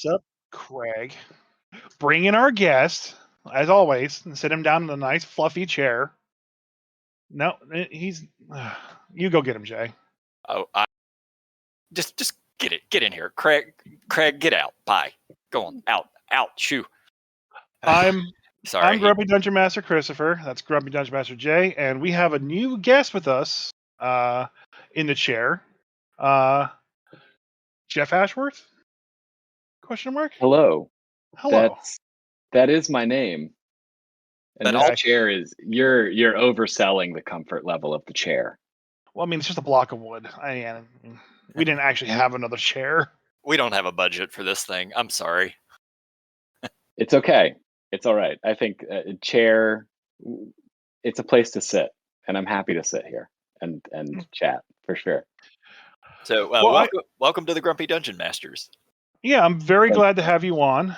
up, Craig? Bring in our guest, as always, and sit him down in a nice fluffy chair. No, he's. You go get him, Jay. Oh, just get in here, Craig. Craig, get out. Bye. Go on, out. Shoo. I'm Sorry. I'm Grumpy Dungeon Master Christopher. That's Grumpy Dungeon Master Jay, and we have a new guest with us in the chair. Jeff Ashworth? Question mark? Hello. Hello. That is my name. And But this Okay. chair is you're overselling the comfort level of the chair. Well, I mean, it's just a block of wood. We didn't actually have another chair. We don't have a budget for this thing. I'm sorry. It's okay. It's all right. I think a chair, it's a place to sit, and I'm happy to sit here and chat for sure. So, Well, welcome to the Grumpy Dungeon Masters. Yeah, I'm very Thank glad to have you on.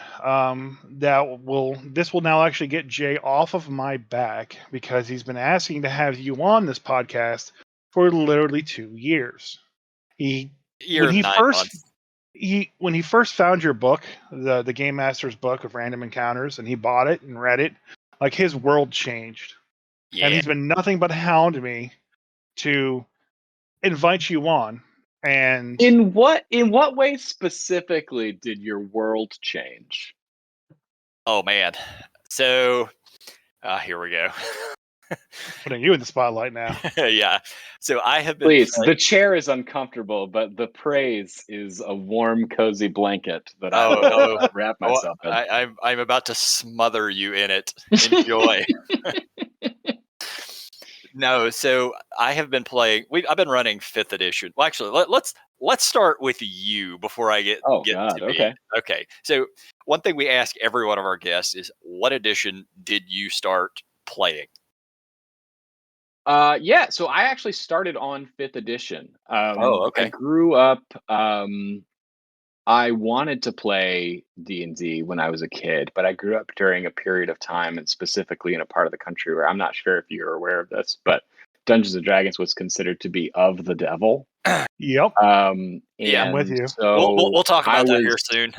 This will now actually get Jay off of my back because he's been asking to have you on this podcast for literally 2 years. Year and 9 months. When he first found your book, the Game Master's book of random encounters, and he bought it and read it, like his world changed. Yeah. And he's been nothing but hound me to invite you on. And In what way specifically did your world change? Oh man. So, here we go. putting you in the spotlight now. Yeah. So I have been. Please, the chair is uncomfortable, but the praise is a warm, cozy blanket that I will wrap myself in. I'm about to smother you in it. Enjoy. No, so I have been playing. I've been running 5th edition. Well, actually, let's start with you before I get God, to me. okay. Okay. So one thing we ask every one of our guests is, what edition did you start playing? Yeah, so I actually started on 5th edition. Okay. I grew up. I wanted to play D&D when I was a kid, but I grew up during a period of time, and specifically in a part of the country where I'm not sure if you're aware of this, but Dungeons and Dragons was considered to be of the devil. Yep. Yeah, I'm with you. So we'll talk about that here soon.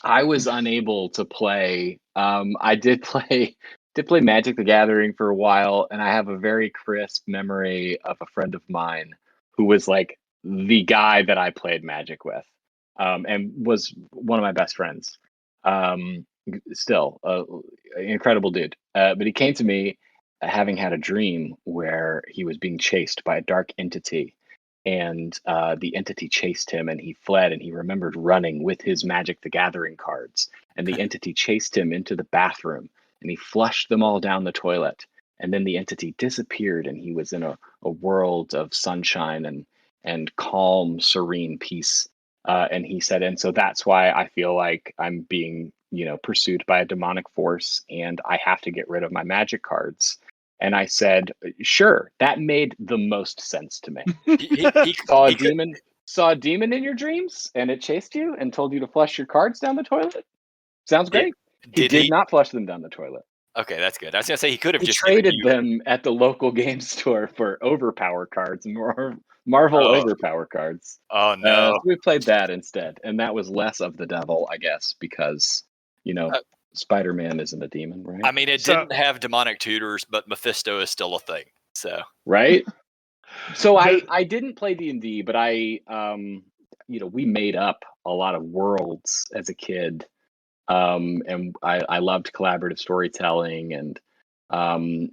I was unable to play. I did play Magic the Gathering for a while, and I have a very crisp memory of a friend of mine who was like the guy that I played Magic with, and was one of my best friends. Still, an incredible dude. But he came to me having had a dream where he was being chased by a dark entity, and the entity chased him, and he fled, and he remembered running with his Magic the Gathering cards, and the entity chased him into the bathroom, and he flushed them all down the toilet, and then the entity disappeared, and he was in a world of sunshine and calm, serene peace. And he said, and so that's why I feel like I'm being, pursued by a demonic force, and I have to get rid of my Magic cards. And I said, sure, that made the most sense to me. He Saw a demon in your dreams, and it chased you and told you to flush your cards down the toilet? Sounds great. He did not flush them down the toilet. Okay, that's good. I was going to say he could have just traded them at the local game store for Overpower cards, Marvel Overpower cards. Oh, no. So we played that instead, and that was less of the devil, I guess, because, Spider-Man isn't a demon, right? I mean, it didn't have demonic tutors, but Mephisto is still a thing. So right. So I didn't play D&D, but I we made up a lot of worlds as a kid, and I loved collaborative storytelling. And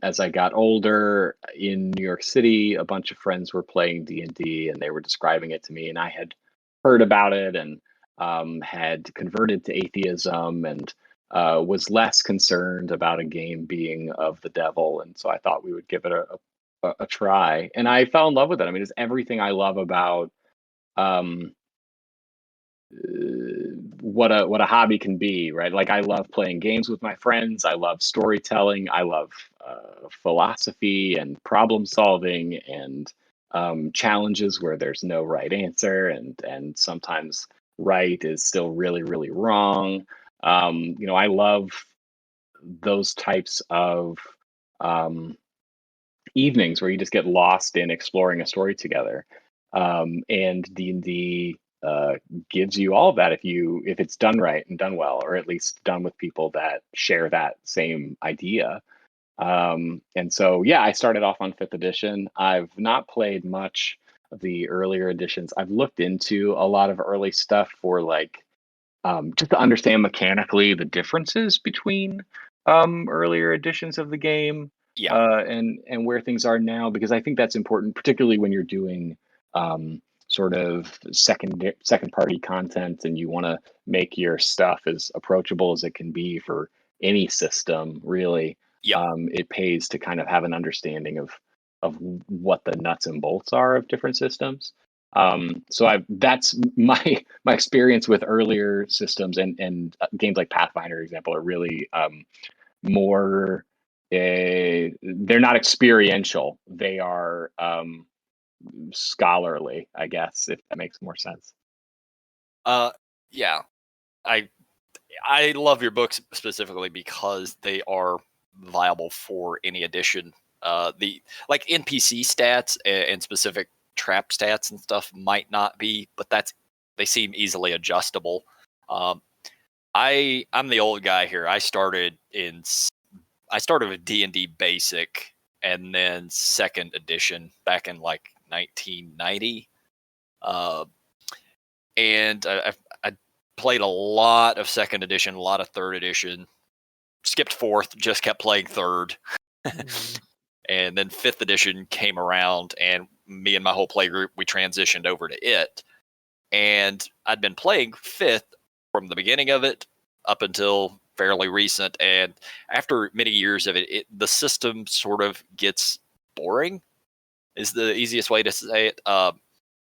as I got older in New York City, a bunch of friends were playing D&D, and they were describing it to me, and I had heard about it and had converted to atheism, and was less concerned about a game being of the devil, and so I thought we would give it a try, and I fell in love with it. I mean, it's everything I love about what a hobby can be, right? Like, I love playing games with my friends. I love storytelling. I love philosophy and problem solving, and challenges where there's no right answer, and sometimes right is still really, really wrong. I love those types of evenings where you just get lost in exploring a story together. And D&D gives you all of that if it's done right and done well, or at least done with people that share that same idea. And so, yeah, I started off on 5th edition. I've not played much of the earlier editions. I've looked into a lot of early stuff for like just to understand mechanically the differences between earlier editions of the game, Yeah. and where things are now, because I think that's important, particularly when you're doing sort of second party content and you want to make your stuff as approachable as it can be for any system, really. Yep. It pays to kind of have an understanding of what the nuts and bolts are of different systems. So that's my experience with earlier systems, and games like Pathfinder, example, are really more. They're not experiential; they are scholarly, I guess, if that makes more sense. Yeah. I love your books specifically because they are viable for any edition. The like NPC stats and specific trap stats and stuff might not be, but they seem easily adjustable. I'm the old guy here. I started with D&D Basic and then 2nd edition back in like 1990. And I played a lot of 2nd edition, a lot of 3rd edition. Skipped 4th, just kept playing 3rd. And then 5th edition came around, and me and my whole play group, we transitioned over to it. And I'd been playing 5th from the beginning of it up until fairly recent. And after many years of it, the system sort of gets boring, is the easiest way to say it.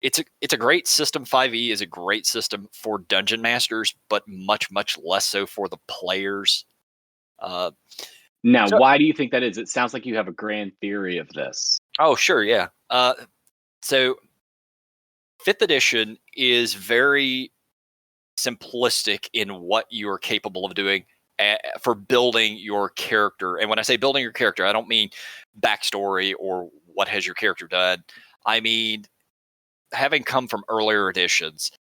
It's a great system. 5e is a great system for dungeon masters, but much, much less so for the players. Now, why do you think that is? It sounds like you have a grand theory of this. Oh, sure, yeah. So 5th edition is very simplistic in what you're capable of doing for building your character. And when I say building your character, I don't mean backstory or what has your character done. I mean, having come from earlier editions,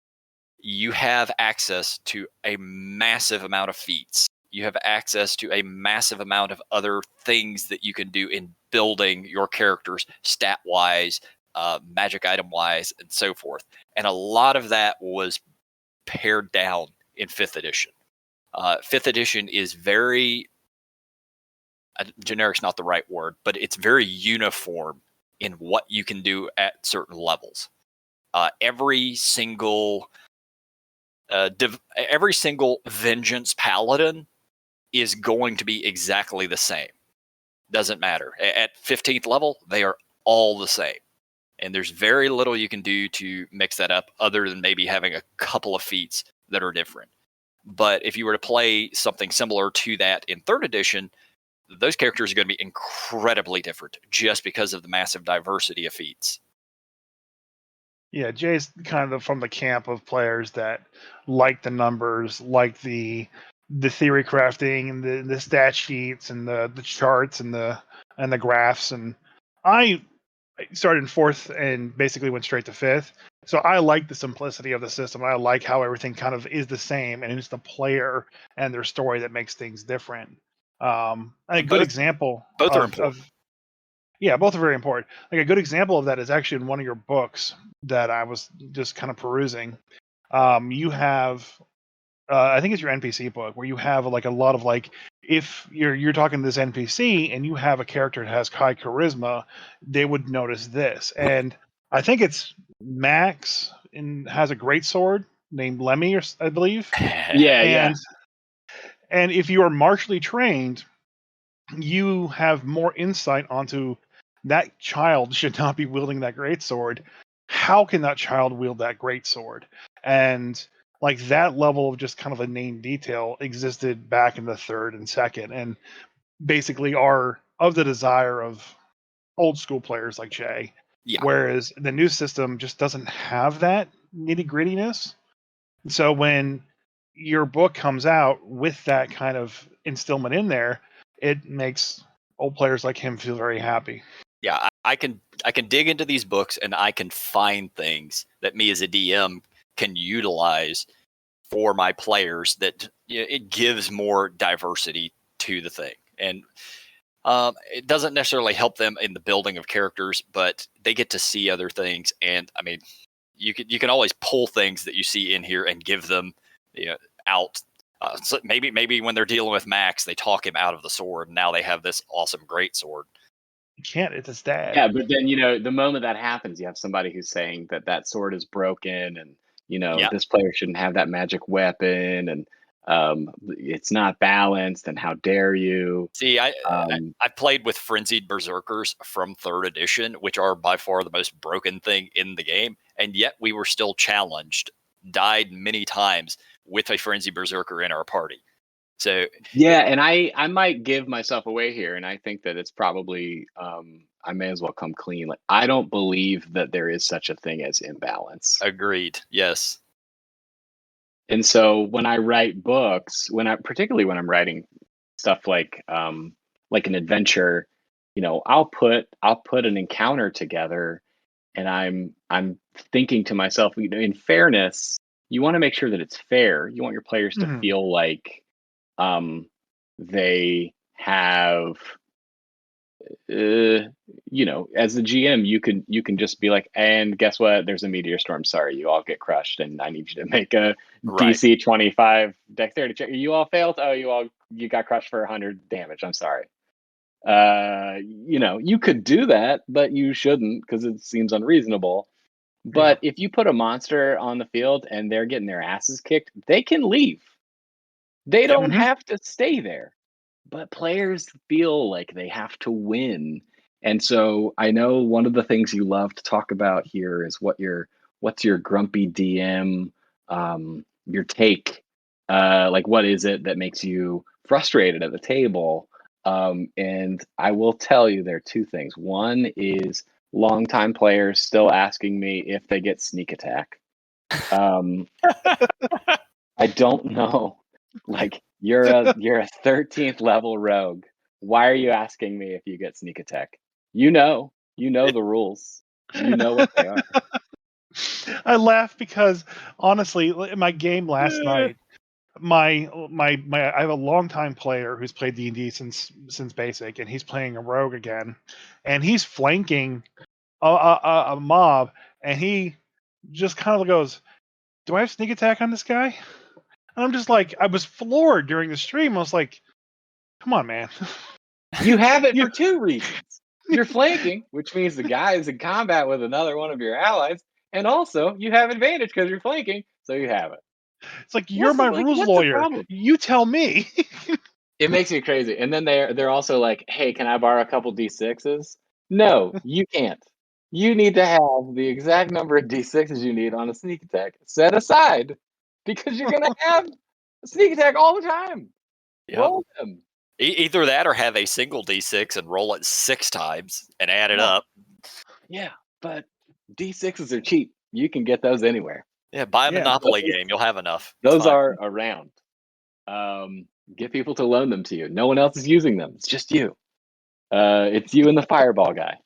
you have access to a massive amount of feats. You have access to a massive amount of other things that you can do in building your characters stat-wise, magic item-wise, and so forth. And a lot of that was pared down in 5th edition. 5th edition is very, generic's not the right word, but it's very uniform in what you can do at certain levels. Every single vengeance paladin is going to be exactly the same. Doesn't matter. At 15th level, they are all the same. And there's very little you can do to mix that up other than maybe having a couple of feats that are different. But if you were to play something similar to that in 3rd edition, those characters are going to be incredibly different just because of the massive diversity of feats. Yeah, Jay's kind of from the camp of players that like the numbers, like the theory crafting and the stat sheets and the charts and the graphs. And I started in 4th and basically went straight to 5th. So I like the simplicity of the system. I like how everything kind of is the same, and it's the player and their story that makes things different. A good example Both are important. Yeah, both are very important. Like a good example of that is actually in one of your books that I was just kind of perusing. You have, I think it's your NPC book, where you have like a lot of like, if you're talking to this NPC and you have a character that has high charisma, they would notice this. And I think it's Max and has a great sword named Lemmy, I believe. Yeah. And if you are martially trained, you have more insight onto that child should not be wielding that great sword. How can that child wield that great sword? And like that level of just kind of a name detail existed back in the 3rd and 2nd, and basically are of the desire of old school players like Jay. Yeah. Whereas the new system just doesn't have that nitty grittiness. So when your book comes out with that kind of instillment in there, it makes old players like him feel very happy. Yeah, I can dig into these books and I can find things that me as a DM can utilize for my players that it gives more diversity to the thing. And it doesn't necessarily help them in the building of characters, but they get to see other things. And I mean, you can always pull things that you see in here and give them out. So maybe when they're dealing with Max, they talk him out of the sword. And now they have this awesome great sword. You can't. It's his dad. Yeah, but then the moment that happens, you have somebody who's saying that sword is broken, and this player shouldn't have that magic weapon, and it's not balanced, and how dare you? See, I played with frenzied berserkers from 3rd edition, which are by far the most broken thing in the game, and yet we were still challenged, died many times with a frenzied berserker in our party. So yeah, and I might give myself away here, and I think that it's probably I may as well come clean. Like, I don't believe that there is such a thing as imbalance. Agreed. Yes. And so when I write books, particularly when I'm writing stuff like an adventure, I'll put an encounter together, and I'm thinking to myself, in fairness, you want to make sure that it's fair. You want your players to feel like they have as the GM, you can just be like, and guess what, there's a meteor storm, sorry, you all get crushed, and I need you to make a DC 25 dexterity check. You all failed. You got crushed for 100 damage, I'm sorry. You could do that, but you shouldn't, because it seems unreasonable. But if you put a monster on the field and they're getting their asses kicked, they can leave. They don't have to stay there. But players feel like they have to win. And so I know one of the things you love to talk about here is what's your grumpy DM, your take, like what is it that makes you frustrated at the table? And I will tell you there are two things. One is longtime players still asking me if they get sneak attack. I don't know. Like, you're a 13th level rogue. Why are you asking me if you get sneak attack? You know the rules. You know what they are. I laugh because honestly, in my game last night, my I have a longtime player who's played D&D since basic, and he's playing a rogue again, and he's flanking a mob, and he just kind of goes, "Do I have sneak attack on this guy?" And I'm just like, I was floored during the stream. I was like, "Come on, man." You have it for two reasons. You're flanking, which means the guy is in combat with another one of your allies, and also you have advantage because you're flanking, so you have it. It's like, you're my rules what's lawyer. The problem? You tell me. It makes me crazy. And then they're also like, "Hey, can I borrow a couple D6s?" No, you can't. You need to have the exact number of D6s you need on a sneak attack set aside, because you're gonna have a sneak attack all the time. Yep. Roll them. Either that or have a single D6 and roll it 6 times and add it up. Yeah, but D6s are cheap. You can get those anywhere. Yeah, buy a Monopoly game. You'll have enough. Those are around. Get people to loan them to you. No one else is using them. It's just you. It's you and the fireball guy.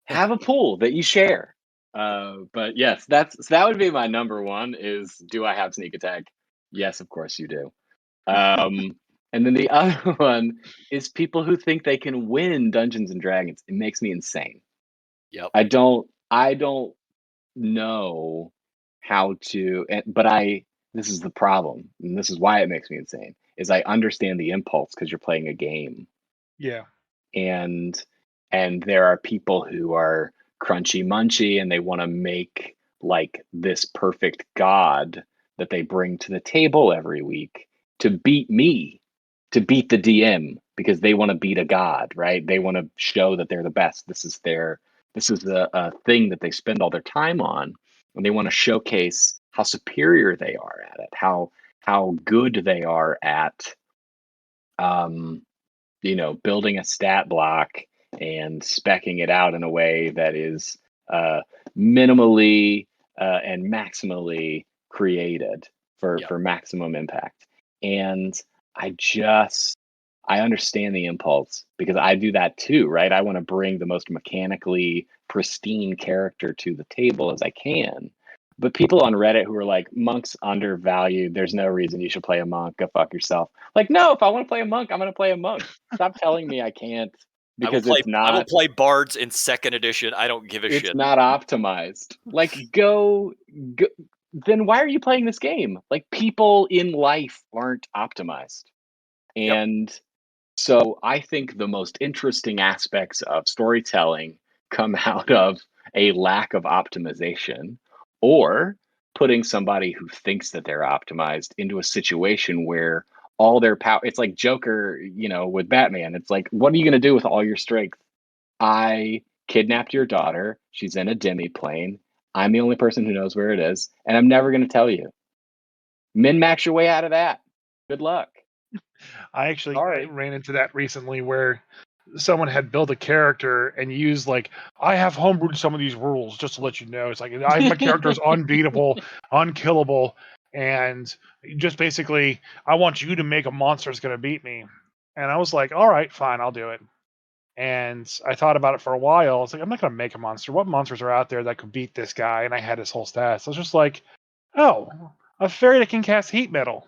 Have a pool that you share. But yes, that would be my number one is, do I have sneak attack? Yes, of course you do. And then the other one is people who think they can win Dungeons and Dragons. It makes me insane. Yep. I don't know how to, but this is the problem, and this is why it makes me insane, is I understand the impulse because you're playing a game. Yeah. And there are people who are crunchy munchy, and they want to make like this perfect god that they bring to the table every week to beat me, to beat the DM, because they want to beat a god, right? They want to show that they're the best. This is a thing that they spend all their time on, and they want to showcase how superior they are at it, how good they are at building a stat block and speccing it out in a way that is minimally and maximally created for maximum impact. And I understand the impulse, because I do that too, right? I want to bring the most mechanically pristine character to the table as I can. But people on Reddit who are like, monks undervalued. There's no reason you should play a monk. Go fuck yourself. Like, no, if I want to play a monk, I'm going to play a monk. Stop telling me I can't because I will play bards in 2nd edition. I don't give a it's shit. not optimized. Like, go. Then why are you playing this game? Like, people in life aren't optimized. And so I think the most interesting aspects of storytelling come out of a lack of optimization, or putting somebody who thinks that they're optimized into a situation where all their power, it's like Joker, with Batman. It's like, what are you going to do with all your strength? I kidnapped your daughter. She's in a demi-plane. I'm the only person who knows where it is, and I'm never going to tell you. Min-max your way out of that. Good luck. I actually ran into that recently where someone had built a character and used I have homebrewed some of these rules just to let you know. It's like my character is unbeatable, unkillable, and just basically I want you to make a monster that's going to beat me. And I was like, all right, fine, I'll do it. And I thought about it for a while. I was like, I'm not going to make a monster. What monsters are out there that could beat this guy? And I had his whole stats. I was just like, oh, a fairy that can cast heat metal.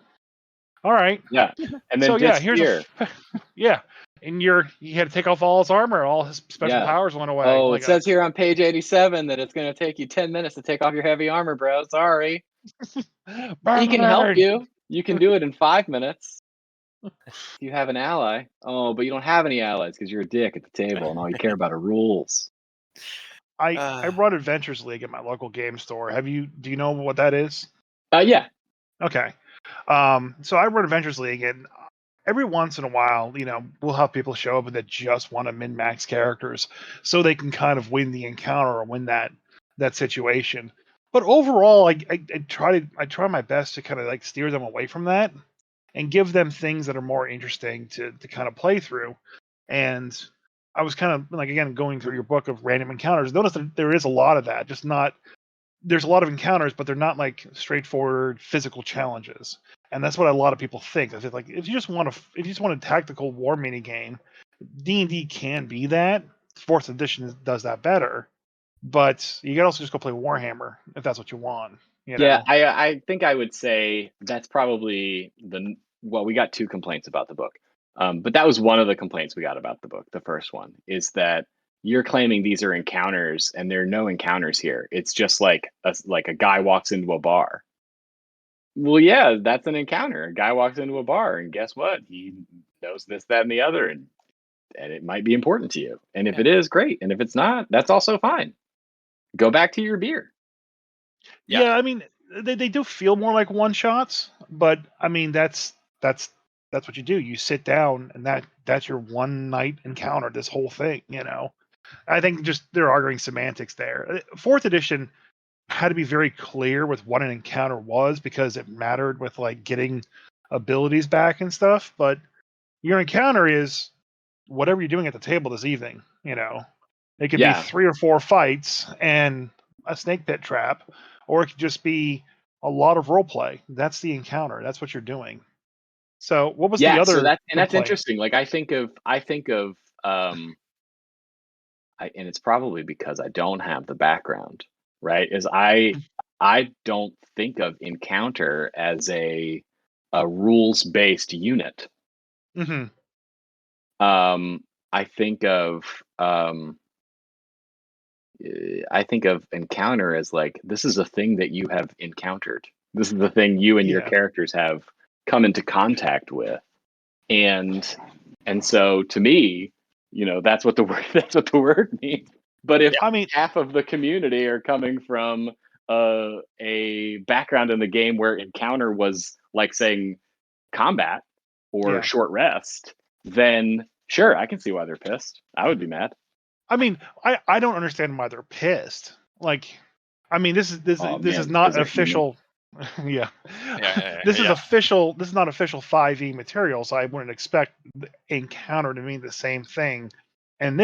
All right. Yeah. And then So yeah, here's disappear. yeah. And he had to take off all his armor, all his special powers went away. Oh, it says here on page 87 that it's going to take you 10 minutes to take off your heavy armor, bro. Sorry. He can help you. You can do it in 5 minutes. You have an ally. Oh, but you don't have any allies because you're a dick at the table and all you care about are rules. I run Adventures League at my local game store. Do you know what that is? Yeah. Okay. So I run Adventures League, and every once in a while, we'll have people show up that just want to min-max characters so they can kind of win the encounter or win that situation. But overall, I try my best to kind of steer them away from that and give them things that are more interesting to kind of play through. And I was kind of again going through your book of random encounters. Notice that there is a lot of that, there's a lot of encounters, but they're not straightforward physical challenges. And that's what a lot of people think. I think if you just want a tactical war mini game, D&D can be that. 4th edition does that better. But you can also just go play Warhammer if that's what you want. Yeah, I think I would say that's probably we got 2 complaints about the book. But that was one of the complaints we got about the book. The first one is that you're claiming these are encounters, and there are no encounters here. It's just like a guy walks into a bar. Well, yeah, that's an encounter. A guy walks into a bar, and guess what? He knows this, that, and the other, and it might be important to you. And if it is, great. And if it's not, that's also fine. Go back to your beer. Yeah, I mean, they do feel more like one-shots, but I mean that's what you do. You sit down, and that's your one-night encounter. This whole thing, I think just they're arguing semantics there. 4th edition had to be very clear with what an encounter was because it mattered with getting abilities back and stuff. But your encounter is whatever you're doing at the table this evening. It could be 3 or 4 fights and a snake pit trap, or it could just be a lot of role play. That's the encounter. That's what you're doing. So what was the other? So that's interesting. I think of and it's probably because I don't have the background, right? Is I don't think of encounter as a rules-based unit. Mm-hmm. I think of encounter as this is a thing that you have encountered. This is the thing you and your characters have come into contact with, and so to me, that's what the word means. But if half of the community are coming from a background in the game where encounter was like saying combat or short rest, then sure, I can see why they're pissed. I would be mad. I mean, I don't understand why they're pissed. This is not official. This is official. This is not official 5e material, so I wouldn't expect encounter to mean the same thing. And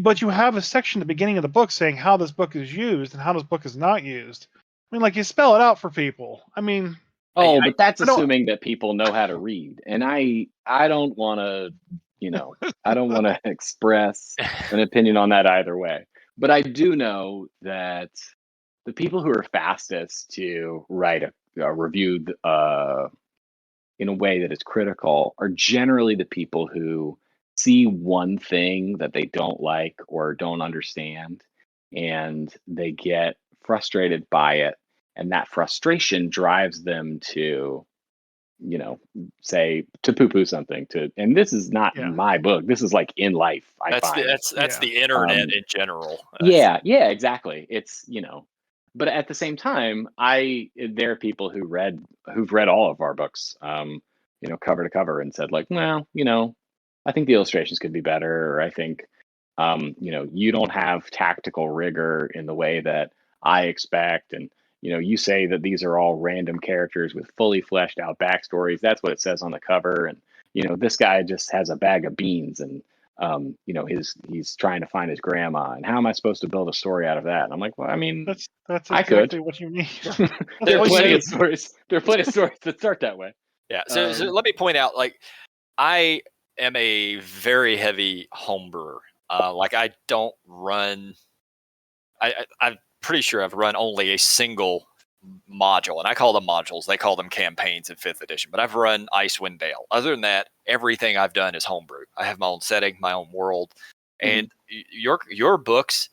but you have a section at the beginning of the book saying how this book is used and how this book is not used. I mean, you spell it out for people. I mean, but that's assuming that people know how to read, and I don't want to. I don't want to express an opinion on that either way. But I do know that the people who are fastest to write a review in a way that is critical are generally the people who see one thing that they don't like or don't understand, and they get frustrated by it, and that frustration drives them to, say, to poo-poo something. And this is not Yeah. my book. This is like in life. I find That's Yeah. the internet in general. yeah, exactly. It's, but at the same time, there are people who've read all of our books, cover to cover, and said like, well, I think the illustrations could be better, or I think, you don't have tactical rigor in the way that I expect, and you say that these are all random characters with fully fleshed out backstories. That's what it says on the cover, and this guy just has a bag of beans, and he's trying to find his grandma, and how am I supposed to build a story out of that? And I'm like, well, I mean, That's I could. exactly what you need. There are Well, plenty of stories. There are plenty of stories that start that way. Yeah. So let me point out, like, I am a very heavy home brewer. Like, I don't run. I'm pretty sure I've run only a single module, and I call them modules. They call them campaigns in 5th edition. But I've run Icewind Dale. Other than that, everything I've done is homebrew. I have my own setting, my own world, and your books,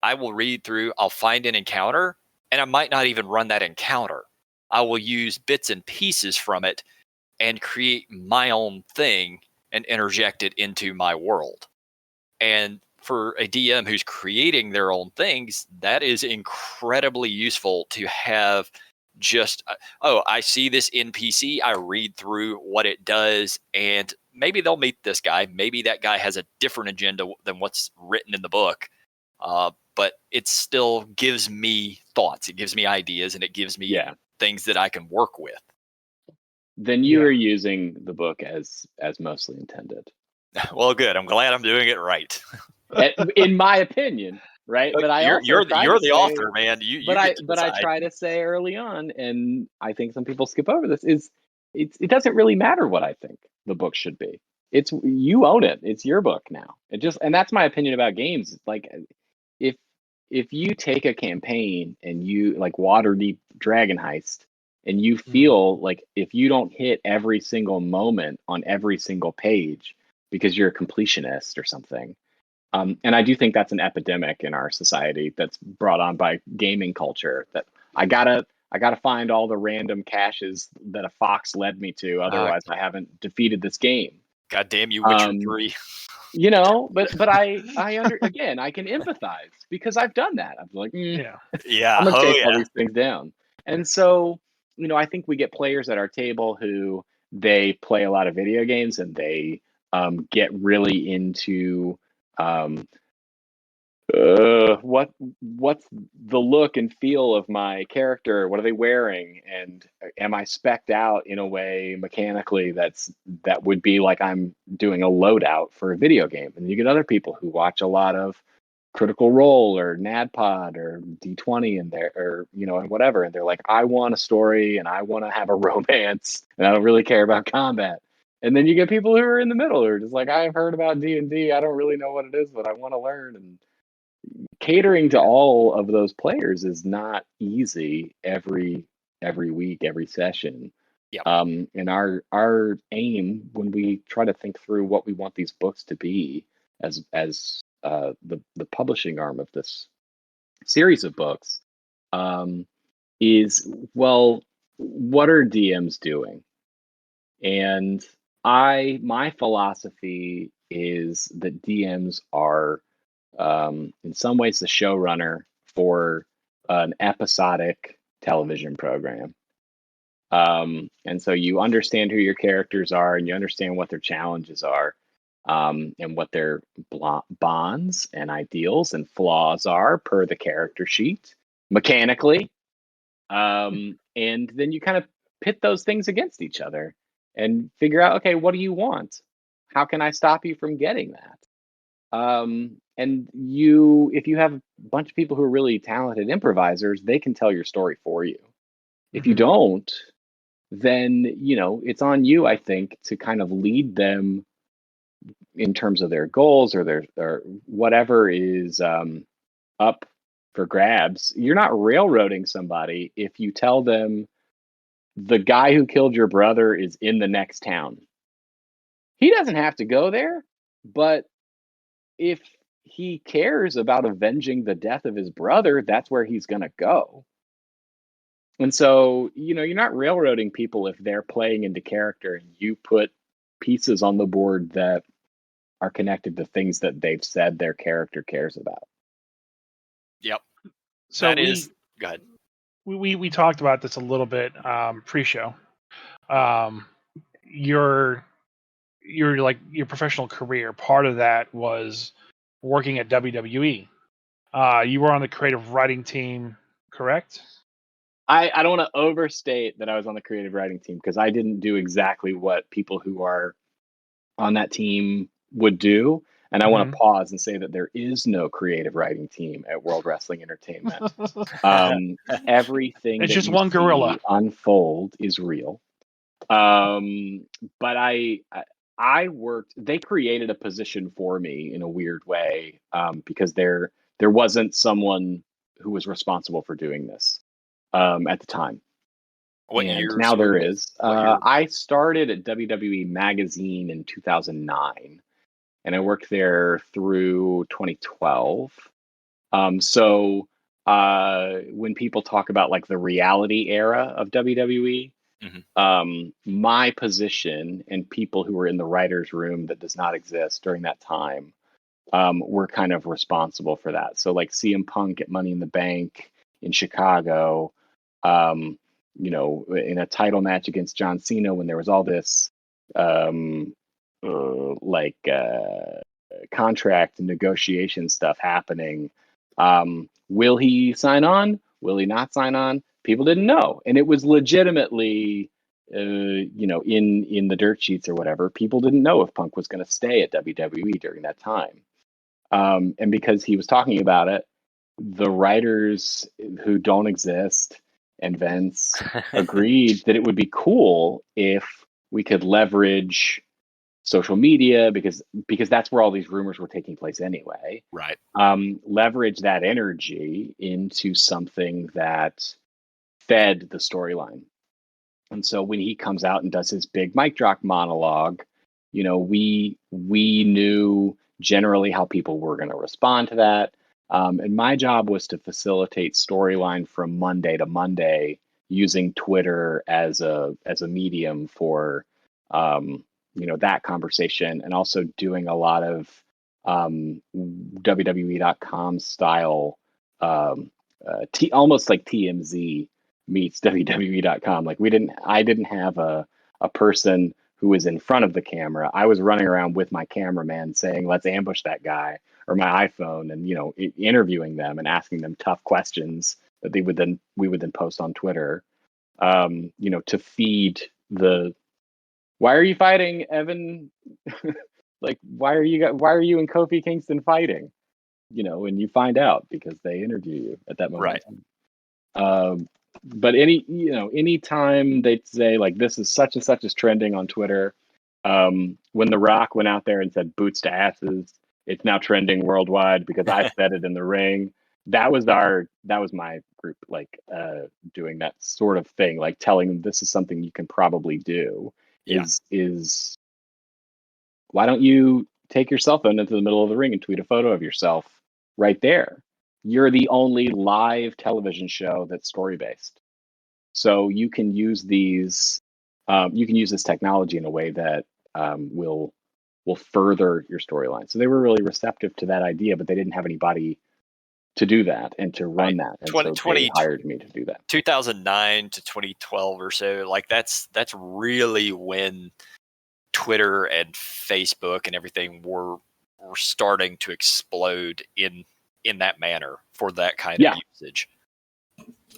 I will read through. I'll find an encounter, and I might not even run that encounter. I will use bits and pieces from it and create my own thing and interject it into my world. And for a DM who's creating their own things, that is incredibly useful to have just, I see this NPC, I read through what it does, and maybe they'll meet this guy. Maybe that guy has a different agenda than what's written in the book. But it still gives me thoughts. It gives me ideas, and it gives me things that I can work with. Then you are using the book as mostly intended. Well, good. I'm glad I'm doing it right. In my opinion, right? But you're the author, man. I try to say early on, and I think some people skip over this, is it doesn't really matter what I think the book should be. It's, you own it. It's your book now. And that's my opinion about games. Like, if you take a campaign and you, like Waterdeep Dragon Heist, and you feel like if you don't hit every single moment on every single page because you're a completionist or something, and I do think that's an epidemic in our society that's brought on by gaming culture, that I gotta find all the random caches that a fox led me to, otherwise I haven't defeated this game. God damn you, Witcher 3. But I again, I can empathize because I've done that. I'm like, yeah, I'm gonna take all these things down. And so, I think we get players at our table who, they play a lot of video games, and they get really into what's the look and feel of my character? What are they wearing? And am I specced out in a way mechanically that would be like I'm doing a loadout for a video game? And you get other people who watch a lot of Critical Role or NADPOD or D20 and whatever, and they're like, I want a story and I want to have a romance, and I don't really care about combat. And then you get people who are in the middle, who are just like, I've heard about D&D, I don't really know what it is, but I want to learn. And catering to all of those players is not easy every week, every session. And our aim, when we try to think through what we want these books to be as the publishing arm of this series of books, is, well, what are DMs doing? And my philosophy is that DMs are, in some ways, the showrunner for an episodic television program. And so you understand who your characters are, and you understand what their challenges are, and what their bonds and ideals and flaws are per the character sheet mechanically. And then you kind of pit those things against each other and figure out, okay, what do you want? How can I stop you from getting that? And if you have a bunch of people who are really talented improvisers, they can tell your story for you. If you don't, then, it's on you, I think, to kind of lead them in terms of their goals or their whatever is up for grabs. You're not railroading somebody if you tell them the guy who killed your brother is in the next town. He doesn't have to go there, but if he cares about avenging the death of his brother, that's where he's going to go. And so, you're not railroading people if they're playing into character and you put pieces on the board that are connected to things that they've said their character cares about. Yep. So Go ahead. We talked about this a little bit pre-show. Your professional career, part of that was working at WWE. You were on the creative writing team, correct? I don't want to overstate that I was on the creative writing team, because I didn't do exactly what people who are on that team would do. And I want to pause and say that there is no creative writing team at World Wrestling Entertainment. Everything It's that just you one gorilla see unfold is real. But I worked. They created a position for me in a weird way, because there wasn't someone who was responsible for doing this at the time. What And years now there were- is. what year? I started at WWE Magazine in 2009, and I worked there through 2012. So when people talk about like the reality era of WWE, my position and people who were in the writer's room that does not exist during that time were kind of responsible for that. So like CM Punk at Money in the Bank in Chicago, in a title match against John Cena, when there was all this contract negotiation stuff happening. Will he sign on? Will he not sign on? People didn't know, and it was legitimately, in the dirt sheets or whatever. People didn't know if Punk was going to stay at WWE during that time, and because he was talking about it, the writers who don't exist and Vince agreed that it would be cool if we could leverage social media, because that's where all these rumors were taking place anyway. Right. Leverage that energy into something that fed the storyline. And so when he comes out and does his big mic drop monologue, we knew generally how people were going to respond to that. And my job was to facilitate storyline from Monday to Monday, using Twitter as a medium for that conversation, and also doing a lot of WWE.com style, almost like TMZ meets WWE.com. Like I didn't have a person who was in front of the camera. I was running around with my cameraman saying, "Let's ambush that guy," or my iPhone, and interviewing them and asking them tough questions that we would then post on Twitter, to feed the, "Why are you fighting, Evan?" Like, why are you and Kofi Kingston fighting? And you find out because they interview you at that moment. Right. But anytime they say like, this is such and such is trending on Twitter, when The Rock went out there and said boots to asses, it's now trending worldwide because I said it in the ring. That was my group, like doing that sort of thing, like telling them this is something you can probably do. Is why don't you take your cell phone into the middle of the ring and tweet a photo of yourself right there? You're the only live television show that's story based. So you can use these, you can use this technology in a way that will further your storyline. So they were really receptive to that idea, but they didn't have anybody to do that and to run that. And so they hired me to do that. 2009 to 2012 or so, like that's really when Twitter and Facebook and everything were starting to explode in that manner for that kind of usage.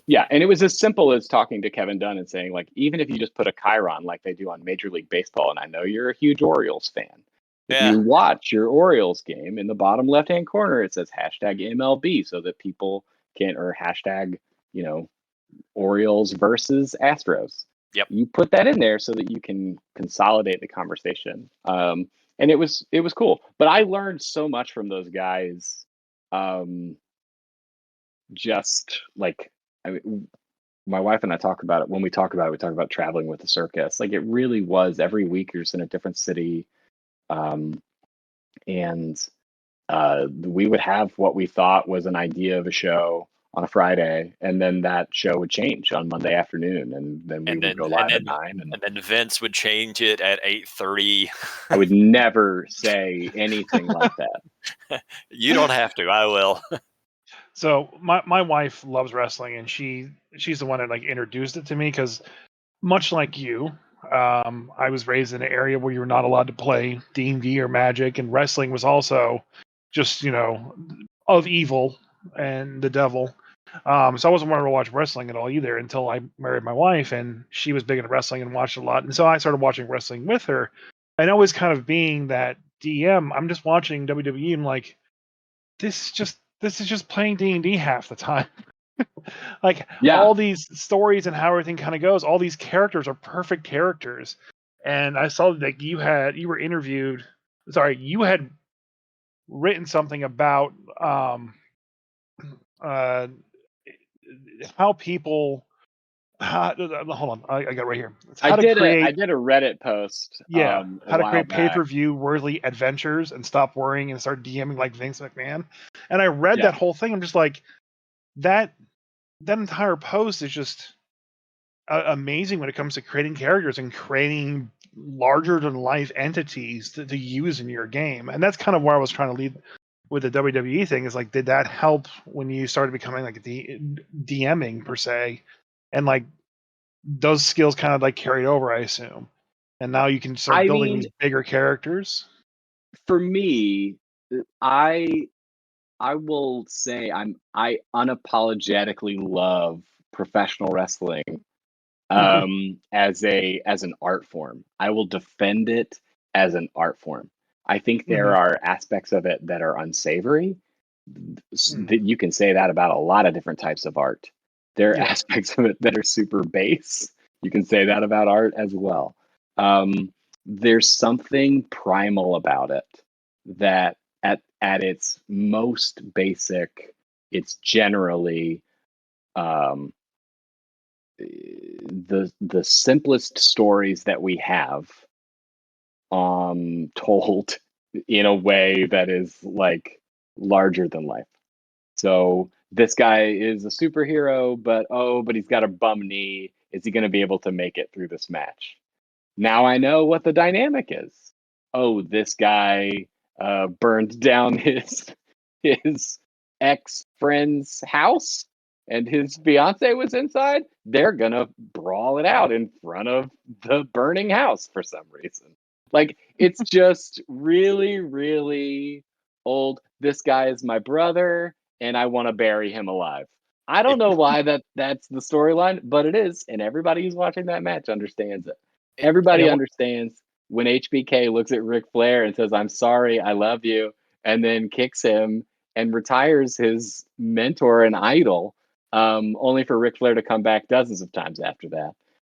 Yeah, and it was as simple as talking to Kevin Dunn and saying, like, even if you just put a chyron like they do on Major League Baseball, and I know you're a huge Orioles fan, if you watch your Orioles game, in the bottom left-hand corner, it says #MLB so that people can, or hashtag, Orioles versus Astros. Yep. You put that in there so that you can consolidate the conversation. And it was cool. But I learned so much from those guys. just like, I mean, my wife and I talk about it. When we talk about it, we talk about traveling with the circus. Like, it really was every week you're just in a different city. And we would have what we thought was an idea of a show on a Friday, and then that show would change on Monday afternoon, and then we would go live at 9. And then Vince would change it at 8:30. I would never say anything like that. You don't have to. I will. So my wife loves wrestling, and she's the one that like introduced it to me because much like you, I was raised in an area where you were not allowed to play D&D or Magic, and wrestling was also just of evil and the devil. So I wasn't wanting to watch wrestling at all either until I married my wife, and she was big into wrestling and watched a lot, and so I started watching wrestling with her, and always kind of being that DM. I'm just watching WWE, and like this is just playing D&D half the time. Like all these stories and how everything kind of goes, all these characters are perfect characters. And I saw that you had written something about how people hold on, I got it right here. It's how I to did create a Reddit post how to while create back. pay-per-view worthy adventures and stop worrying and start DMing like Vince McMahon. And I read that whole thing. I'm just like, that entire post is just amazing when it comes to creating characters and creating larger than life entities to use in your game. And that's kind of where I was trying to lead with the WWE thing, is like, did that help when you started becoming like DMing per se? And like those skills kind of like carried over, I assume. And now you can start building these bigger characters. For me, I will say I unapologetically love professional wrestling as an art form. I will defend it as an art form. I think there are aspects of it that are unsavory. That you can say that about a lot of different types of art. There are aspects of it that are super base. You can say that about art as well. There's something primal about it that at its most basic, it's generally the simplest stories that we have told in a way that is like larger than life. So this guy is a superhero, but he's got a bum knee. Is he going to be able to make it through this match? Now I know what the dynamic is. Oh, this guy burned down his ex-friend's house, and his fiance was inside. They're gonna brawl it out in front of the burning house for some reason. Like, it's just really, really old. This guy is my brother, and I want to bury him alive. I don't know why that's the storyline, but it is, and everybody who's watching that match understands it. Everybody understands when HBK looks at Ric Flair and says, "I'm sorry, I love you," and then kicks him and retires his mentor and idol, only for Ric Flair to come back dozens of times after that.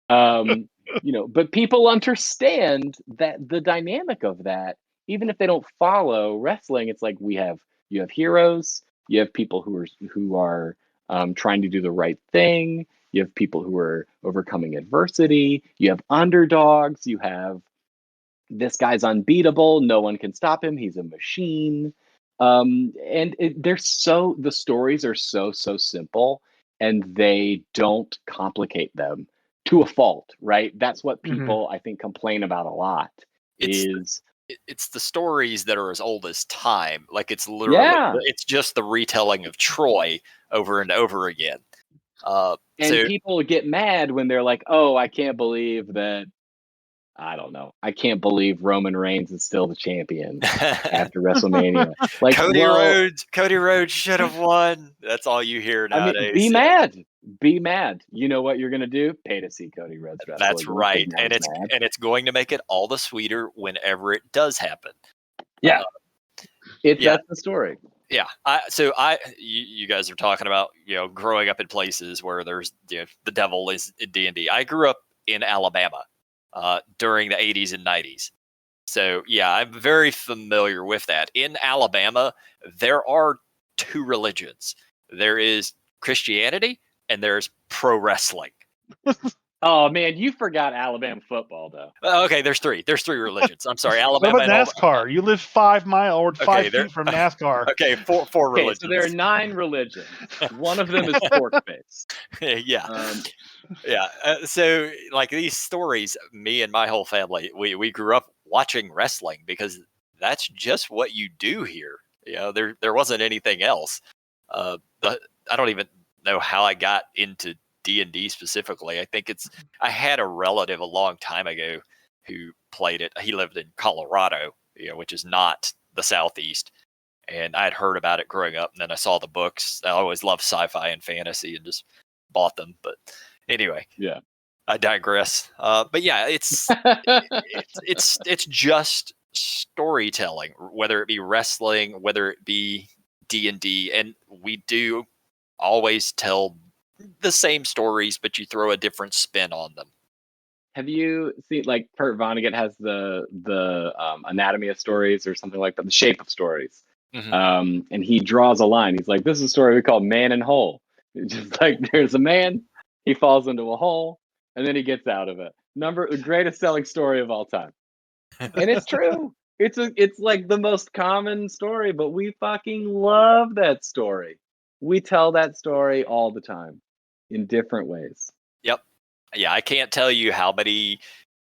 But people understand that the dynamic of that, even if they don't follow wrestling. It's like you have heroes, you have people who are trying to do the right thing. You have people who are overcoming adversity. You have underdogs. You have this guy's unbeatable. No one can stop him. He's a machine. The stories are so simple, and they don't complicate them to a fault, right? That's what people I think complain about a lot. It's the stories that are as old as time. Like, it's literally it's just the retelling of Troy over and over again. People get mad when they're like, "Oh, I can't believe that." I don't know. I can't believe Roman Reigns is still the champion after WrestleMania. Like, Cody Rhodes should have won. That's all you hear nowadays. I mean, be mad. You know what you're gonna do? Pay to see Cody Rhodes wrestle. That's right, and it's going to make it all the sweeter whenever it does happen. Yeah, that's the story. Yeah. You guys are talking about, growing up in places where there's the devil is in D&D. I grew up in Alabama during the 80s and 90s. So yeah, I'm very familiar with that. In Alabama, there are two religions. There is Christianity and there's pro wrestling. Oh man, you forgot Alabama football though. Okay, there's three. There's three religions. I'm sorry, What Alabama about and NASCAR? You live 5 miles or 5 there- feet from NASCAR. Okay, four Okay, religions. so there are 9 religions. One of them is pork based. Yeah. Yeah. So like these stories, me and my whole family, we grew up watching wrestling because that's just what you do here. You know, there wasn't anything else. But I don't even know how I got into D&D specifically. I think I had a relative a long time ago who played it. He lived in Colorado, which is not the Southeast. And I had heard about it growing up, and then I saw the books. I always loved sci-fi and fantasy and just bought them. But anyway, Yeah. I digress. But yeah, it's just storytelling, whether it be wrestling, whether it be D&D, and we do always tell the same stories, but you throw a different spin on them. Have you seen like Kurt Vonnegut has the Anatomy of Stories or something like that, The Shape of Stories, and he draws a line. He's like, "This is a story we call Man in Hole." It's just like there's a man, he falls into a hole, and then he gets out of it. Greatest selling story of all time, and it's true. It's like the most common story, but we fucking love that story. We tell that story all the time in different ways. Yep. Yeah, I can't tell you how many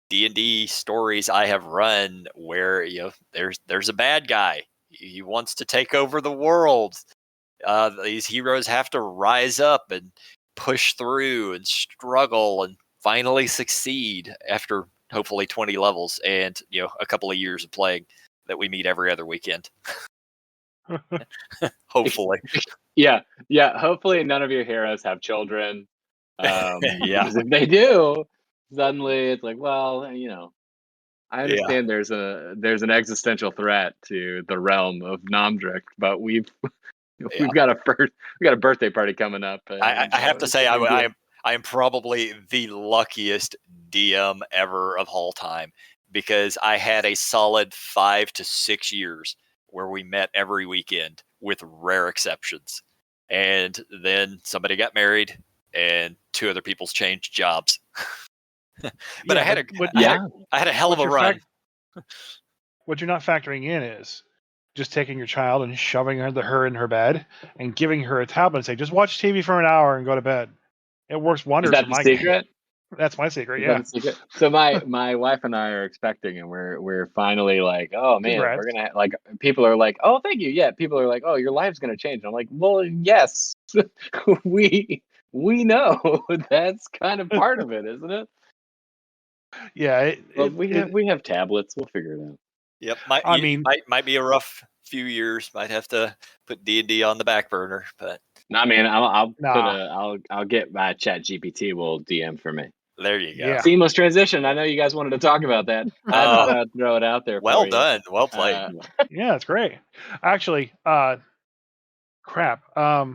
D&D stories I have run where there's a bad guy. He wants to take over the world. These heroes have to rise up and push through and struggle and finally succeed after hopefully 20 levels and a couple of years of playing that we meet every other weekend. Hopefully. Yeah. Hopefully none of your heroes have children. Yeah. Because if they do, suddenly it's like, well, I understand there's an existential threat to the realm of Namdrek, but we've got a birthday party coming up. I have to say I am probably the luckiest DM ever of all time, because I had a solid 5 to 6 years where we met every weekend with rare exceptions. And then somebody got married and 2 other people's changed jobs. But I had a hell of a run. What you're not factoring in is just taking your child and shoving her in her bed and giving her a tablet and say, just watch TV for an hour and go to bed. It works wonders. Is that the secret? That's my secret. Is that the secret? So my wife and I are expecting, and we're finally like, oh man, Congrats. we're gonna like. People are like, oh, thank you. Yeah, people are like, oh, your life's gonna change. And I'm like, well, yes, we know that's kind of part of it, isn't it? Yeah, we have tablets. We'll figure it out. Yep, might be a rough few years. Might have to put D&D on the back burner, but nah, man, I'll get my Chat GPT will DM for me. There you go. Yeah. Seamless transition. I know you guys wanted to talk about that. I thought I'd throw it out there. Well done. Well played. Yeah, it's great. Actually, crap. I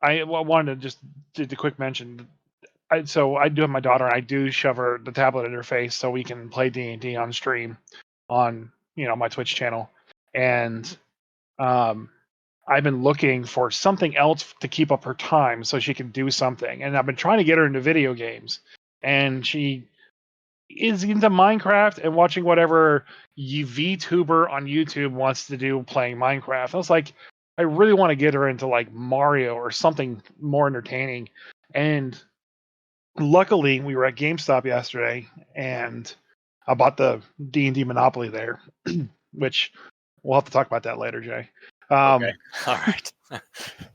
wanted to just do the quick mention. So I do have my daughter, and I do shove the tablet in her face so we can play D&D on stream on my Twitch channel, and I've been looking for something else to keep up her time so she can do something, and I've been trying to get her into video games, and she is into Minecraft and watching whatever VTuber on YouTube wants to do playing Minecraft. I was like, I really want to get her into like Mario or something more entertaining, and luckily, we were at GameStop yesterday, and I bought the D&D Monopoly there, which we'll have to talk about that later, Jay. Okay. All right.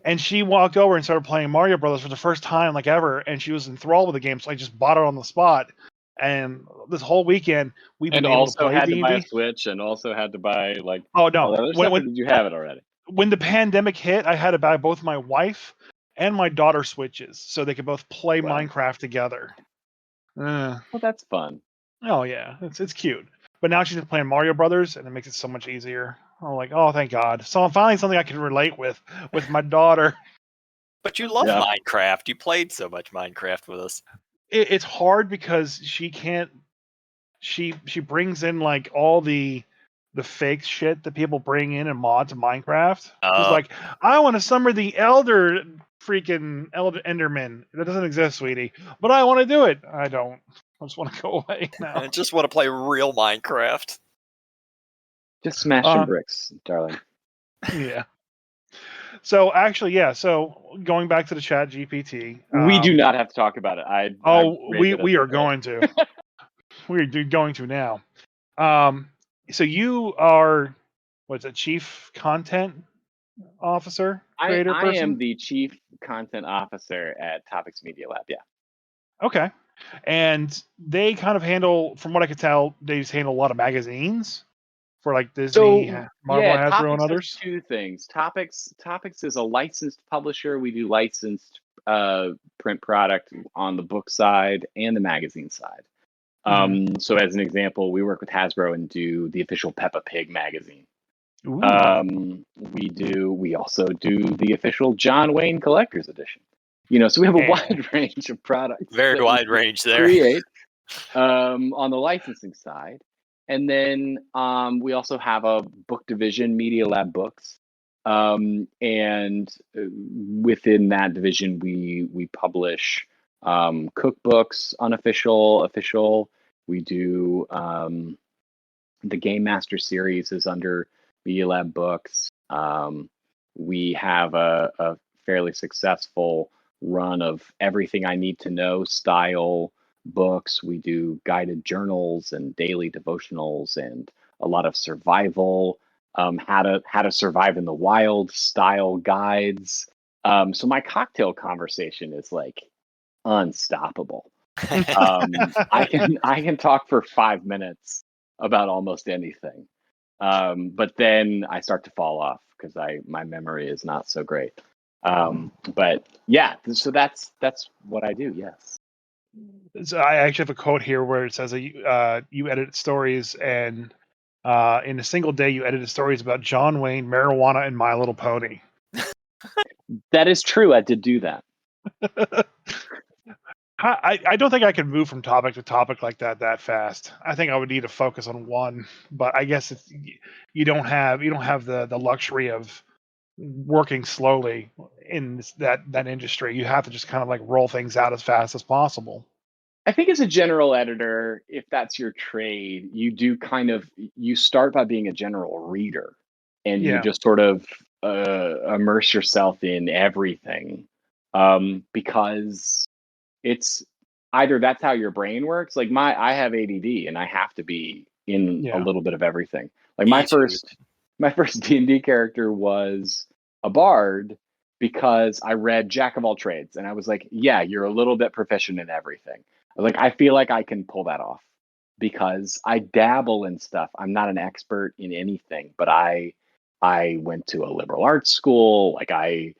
And she walked over and started playing Mario Brothers for the first time, like ever, and she was enthralled with the game, so I just bought it on the spot. And this whole weekend, we've been able to play had D&D. To buy a Switch, and also had to buy like. Oh no! Did you have it already? When the pandemic hit, I had to buy both my wife and my daughter Switches so they could both play Minecraft together. Well, that's fun. Oh yeah, it's cute. But now she's just playing Mario Brothers, and it makes it so much easier. I'm like, oh, thank God! So I'm finally something I can relate with my daughter. But you love Minecraft. You played so much Minecraft with us. It's hard because she can't. She brings in like all the the fake shit that people bring in and mod to Minecraft. He's Oh. like, I want to summon the Elder Enderman. That doesn't exist, sweetie. But I want to do it. I don't. I just want to go away now. I just want to play real Minecraft. Just smash some bricks, darling. Yeah. So actually, yeah. So going back to the Chat GPT, we do not have to talk about it. We are going to. We're going to now. So you are what's a chief content officer, creator I person? am the chief content officer at Topics Media Lab. Yeah. Okay. And they kind of handle, from what I could tell, they just handle a lot of magazines for like Disney, Marvel, Hasbro, Topics and others. does two things. Topics is a licensed publisher. We do licensed print product on the book side and the magazine side. So as an example, we work with Hasbro and do the official Peppa Pig magazine. We also do the official John Wayne Collector's Edition. So we have a wide range of products. Very wide range there. Create on the licensing side. And then we also have a book division, Media Lab Books. And within that division, we publish cookbooks, unofficial, official. We do the Game Master series is under Media Lab Books. We have a fairly successful run of Everything I Need to Know style books. We do guided journals and daily devotionals and a lot of survival, how to survive in the wild style guides. So my cocktail conversation is like unstoppable. I can talk for 5 minutes about almost anything, but then I start to fall off because my memory is not so great. But yeah, so that's what I do. Yes. So I actually have a quote here where it says that you edit stories, and in a single day you edited stories about John Wayne, marijuana, and My Little Pony. That is true. I did do that. I don't think I could move from topic to topic like that fast. I think I would need to focus on one, but I guess you don't have the luxury of working slowly in that industry. You have to just kind of like roll things out as fast as possible. I think as a general editor, if that's your trade, you start by being a general reader, and you just sort of immerse yourself in everything, because it's either that's how your brain works. Like I have ADD, and I have to be in a little bit of everything. Like my first D&D character was a bard because I read Jack of all trades, and I was like, yeah, you're a little bit proficient in everything. Like, I feel like I can pull that off because I dabble in stuff. I'm not an expert in anything, but I went to a liberal arts school. Like I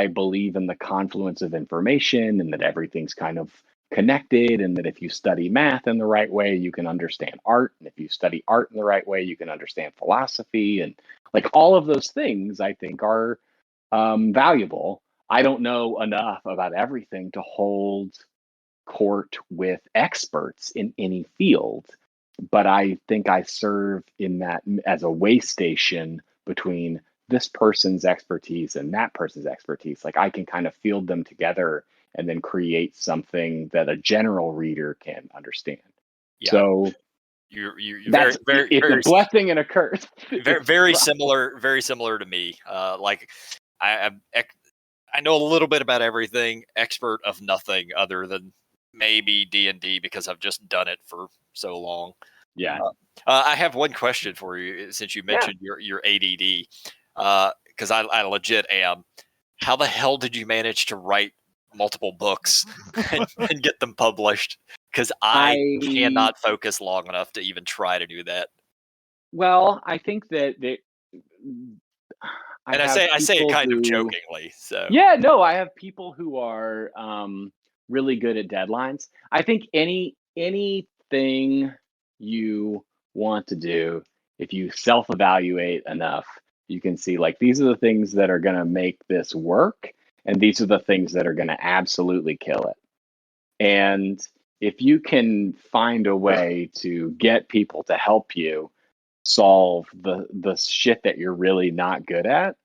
believe in the confluence of information and that everything's kind of connected, and that if you study math in the right way, you can understand art. And if you study art in the right way, you can understand philosophy. And like all of those things, I think are valuable. I don't know enough about everything to hold court with experts in any field, but I think I serve in that as a way station between this person's expertise and that person's expertise. Like I can kind of field them together and then create something that a general reader can understand. Yeah. So you're very a blessing and a curse. Very similar to me. Like I know a little bit about everything, expert of nothing other than maybe D&D because I've just done it for so long. Yeah. I have one question for you since you mentioned your ADD, because I legit am. How the hell did you manage to write multiple books and get them published? Because I cannot focus long enough to even try to do that. Well, I think that I say it kind of jokingly. So yeah, no, I have people who are really good at deadlines. I think anything you want to do, if you self-evaluate enough, you can see like these are the things that are going to make this work, and these are the things that are going to absolutely kill it. And if you can find a way to get people to help you, solve the shit that you're really not good at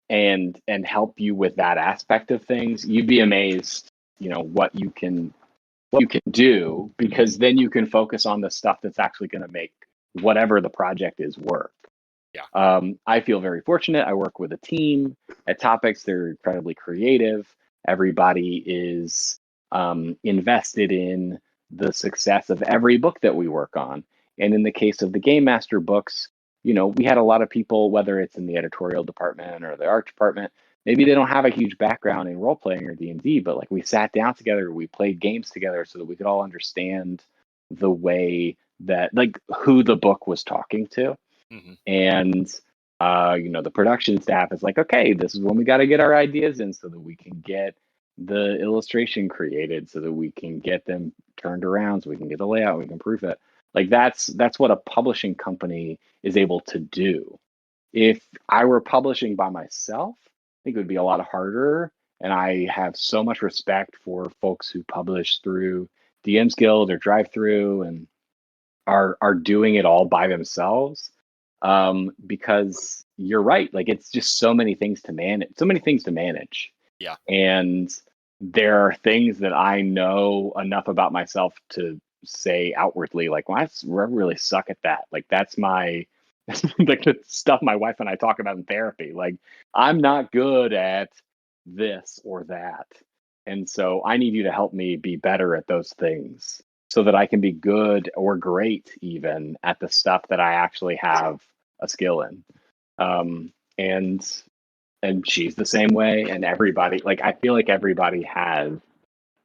and help you with that aspect of things, you'd be amazed, what you can do, because then you can focus on the stuff that's actually going to make whatever the project is work. Yeah. I feel very fortunate. I work with a team at Topics. They're incredibly creative. Everybody is invested in the success of every book that we work on. And in the case of the Game Master books, we had a lot of people, whether it's in the editorial department or the art department, maybe they don't have a huge background in role playing or D&D, but like we sat down together, we played games together so that we could all understand the way that, like, who the book was talking to. Mm-hmm. And the production staff is like, okay, this is when we got to get our ideas in so that we can get the illustration created, so that we can get them turned around, so we can get the layout, we can proof it. Like that's what a publishing company is able to do. If I were publishing by myself, I think it would be a lot harder. And I have so much respect for folks who publish through DM's Guild or Drive Through and are doing it all by themselves. Because you're right, like it's just so many things to manage. Yeah. And there are things that I know enough about myself to say outwardly, like, well, I really suck at that. Like that's my like the stuff my wife and I talk about in therapy. Like I'm not good at this or that. And so I need you to help me be better at those things so that I can be good or great even at the stuff that I actually have a skill in. And she's the same way. And everybody, like, I feel like everybody has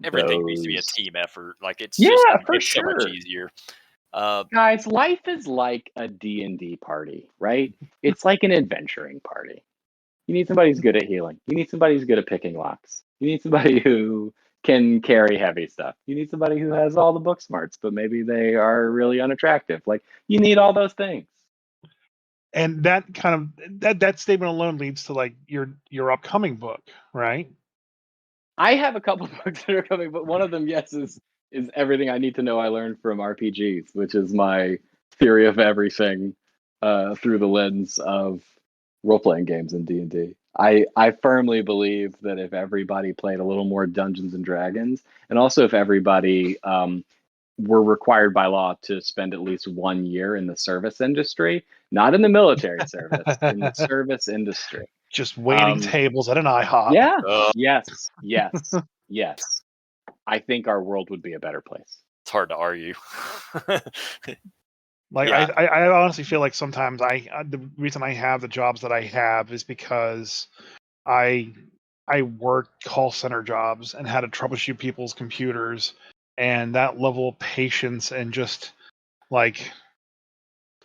everything needs to be a team effort. Like it's for it's sure. so much easier. Guys, life is like a D&D party, right? It's like an adventuring party. You need somebody who's good at healing. You need somebody who's good at picking locks. You need somebody who can carry heavy stuff. You need somebody who has all the book smarts, but maybe they are really unattractive. Like you need all those things. And that kind of that statement alone leads to like your upcoming book, right? I have a couple books that are coming, but one of them, yes, is everything I need to know I learned from RPGs, which is my theory of everything through the lens of role-playing games in D&D. I firmly believe that if everybody played a little more Dungeons and Dragons, and also if everybody were required by law to spend at least 1 year in the service industry, not in the military service, in the service industry. Just waiting tables at an IHOP. Yeah. Yes. I think our world would be a better place. It's hard to argue. Like yeah. I honestly feel like sometimes the reason I have the jobs that I have is because I worked call center jobs and had to troubleshoot people's computers, and that level of patience and just like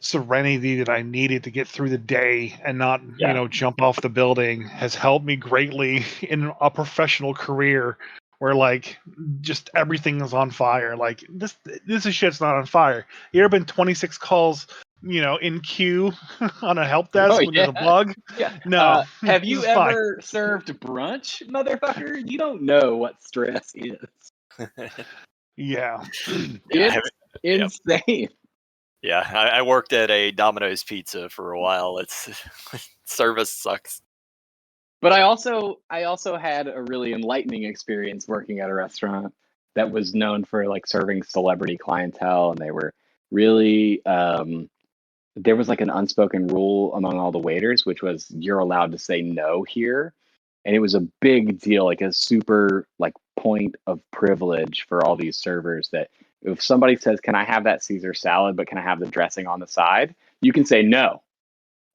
serenity that I needed to get through the day and not jump off the building has helped me greatly in a professional career where like just everything is on fire. Like this is shit's not on fire. You ever been 26 calls in queue on a help desk when there's a bug? Yeah. No. Have you ever served brunch, motherfucker? You don't know what stress is. Yeah. It's insane. Yeah, I worked at a Domino's Pizza for a while. It's service sucks. But I also had a really enlightening experience working at a restaurant that was known for like serving celebrity clientele, and they were really there was like an unspoken rule among all the waiters, which was you're allowed to say no here. And it was a big deal, like a super like point of privilege for all these servers that if somebody says, can I have that Caesar salad, but can I have the dressing on the side? You can say no.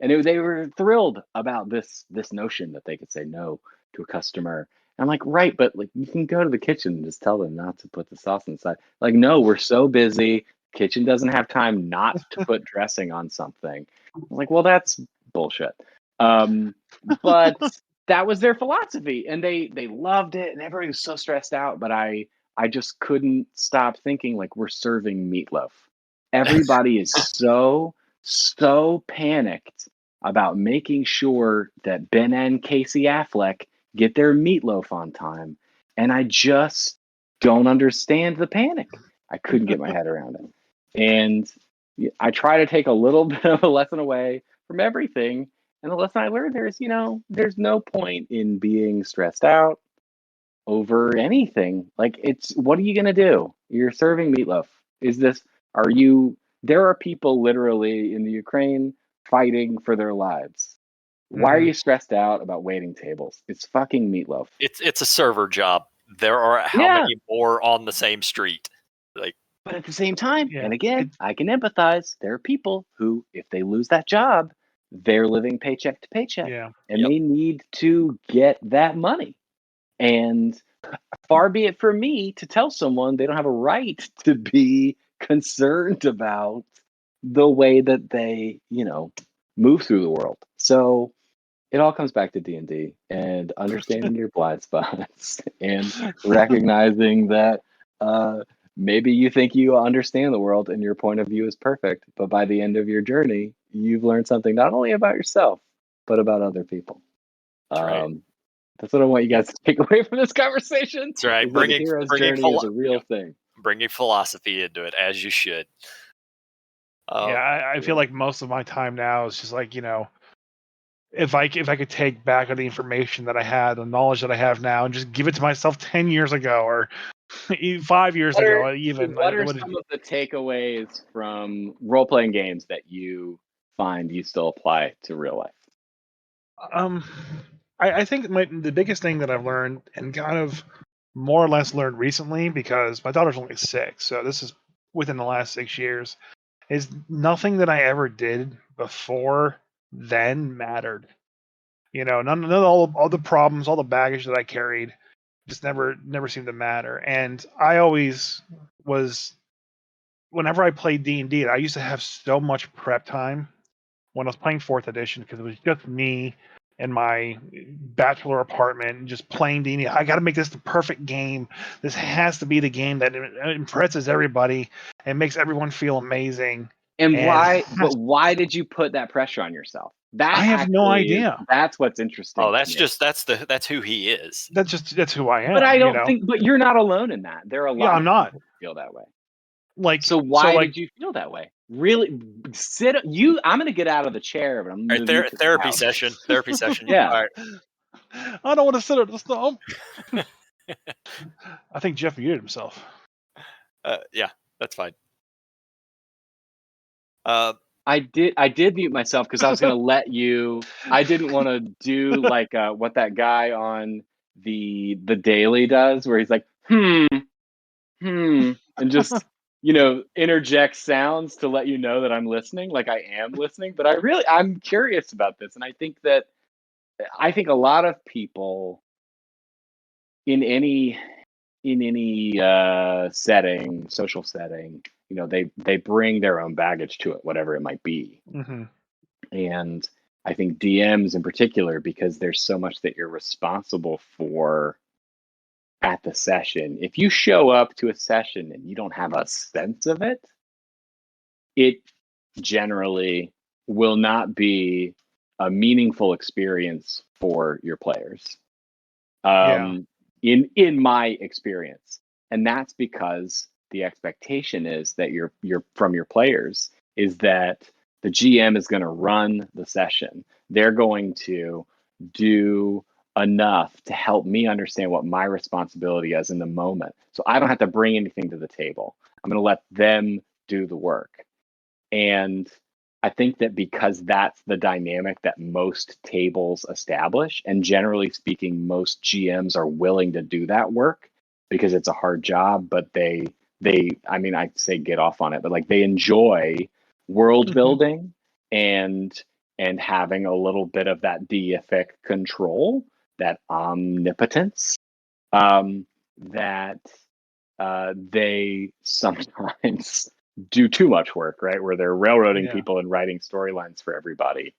And they were thrilled about this notion that they could say no to a customer. And I'm like, right, but like you can go to the kitchen and just tell them not to put the sauce inside. Like, no, we're so busy. Kitchen doesn't have time not to put dressing on something. I'm like, well, that's bullshit. But that was their philosophy, and they loved it, and everybody was so stressed out. But I just couldn't stop thinking, like, we're serving meatloaf. Everybody is so panicked about making sure that Ben and Casey Affleck get their meatloaf on time, and I just don't understand the panic. I couldn't get my head around it. And I try to take a little bit of a lesson away from everything. And the lesson I learned there is, there's no point in being stressed out over anything. Like, what are you going to do? You're serving meatloaf. There are people literally in the Ukraine fighting for their lives. Why are you stressed out about waiting tables? It's fucking meatloaf. It's a server job. There are how many more on the same street? Like, but at the same time, and again, I can empathize. There are people who, if they lose that job, they're living paycheck to paycheck, and they need to get that money. And far be it from me to tell someone they don't have a right to be concerned about the way that they, move through the world. So it all comes back to D&D and understanding your blind spots and recognizing that maybe you think you understand the world and your point of view is perfect, but by the end of your journey, you've learned something not only about yourself, but about other people. That's what I want you guys to take away from this conversation. That's right. The hero's journey is a real thing. Bringing philosophy into it, as you should. I feel like most of my time now is just like, if I could take back the information that I had, the knowledge that I have now, and just give it to myself 10 years ago or 5 years ago, even. What are some of the takeaways from role-playing games that you find you still apply to real life? I think the biggest thing that I've learned, and kind of more or less learned recently, because my daughter's only 6, so this is within the last 6 years, is nothing that I ever did before then mattered. None of all the problems, all the baggage that I carried, just never seemed to matter. And I always was, whenever I played D&D, I used to have so much prep time when I was playing 4th edition, because it was just me in my bachelor apartment just playing D&D. I got to make this the perfect game. This has to be the game that impresses everybody and makes everyone feel amazing. And why did you put that pressure on yourself? I have no idea. That's what's interesting. Oh, that's who he is. That's who I am. But I don't think. But you're not alone in that. There are a lot. I'm not. People who feel that way. So why did you feel that way? Really, I'm going to get out of the chair, but I'm going to therapy session. Therapy session. Yeah. All right. I don't want to sit at the stump. I think Jeff muted himself. Yeah, that's fine. I did mute myself because I was going to let you. I didn't want to do like what that guy on the Daily does, where he's like, and just interject sounds to let you know that I'm listening, like I am listening. But I'm curious about this, and I think a lot of people in any setting, social setting, they bring their own baggage to it, whatever it might be. Mm-hmm. And I think DMs in particular, because there's so much that you're responsible for at the session. If you show up to a session and you don't have a sense of it, it generally will not be a meaningful experience for your players. In my experience. And that's because the expectation is that you're from your players is that the GM is going to run the session. They're going to do enough to help me understand what my responsibility is in the moment. So I don't have to bring anything to the table. I'm going to let them do the work. And I think that because that's the dynamic that most tables establish, and generally speaking, most GMs are willing to do that work because it's a hard job, but I'd say get off on it, but like they enjoy world building and having a little bit of that deific control, that omnipotence, that they sometimes do too much work, right? Where they're railroading people and writing storylines for everybody.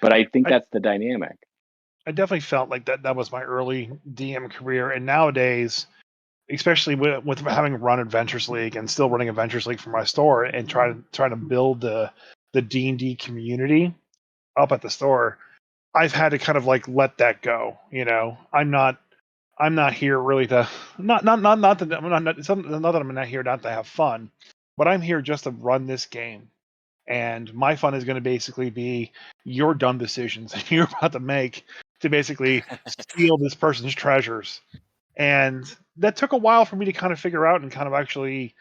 But I think that's the dynamic. I definitely felt like that was my early DM career. And nowadays, especially with having run Adventures League and still running Adventures League for my store and trying to build the D&D community up at the store, I've had to kind of like let that go. I'm not here really to not that I'm not here not to have fun, but I'm here just to run this game. And my fun is going to basically be your dumb decisions that you're about to make to basically steal this person's treasures. And that took a while for me to kind of figure out and kind of actually,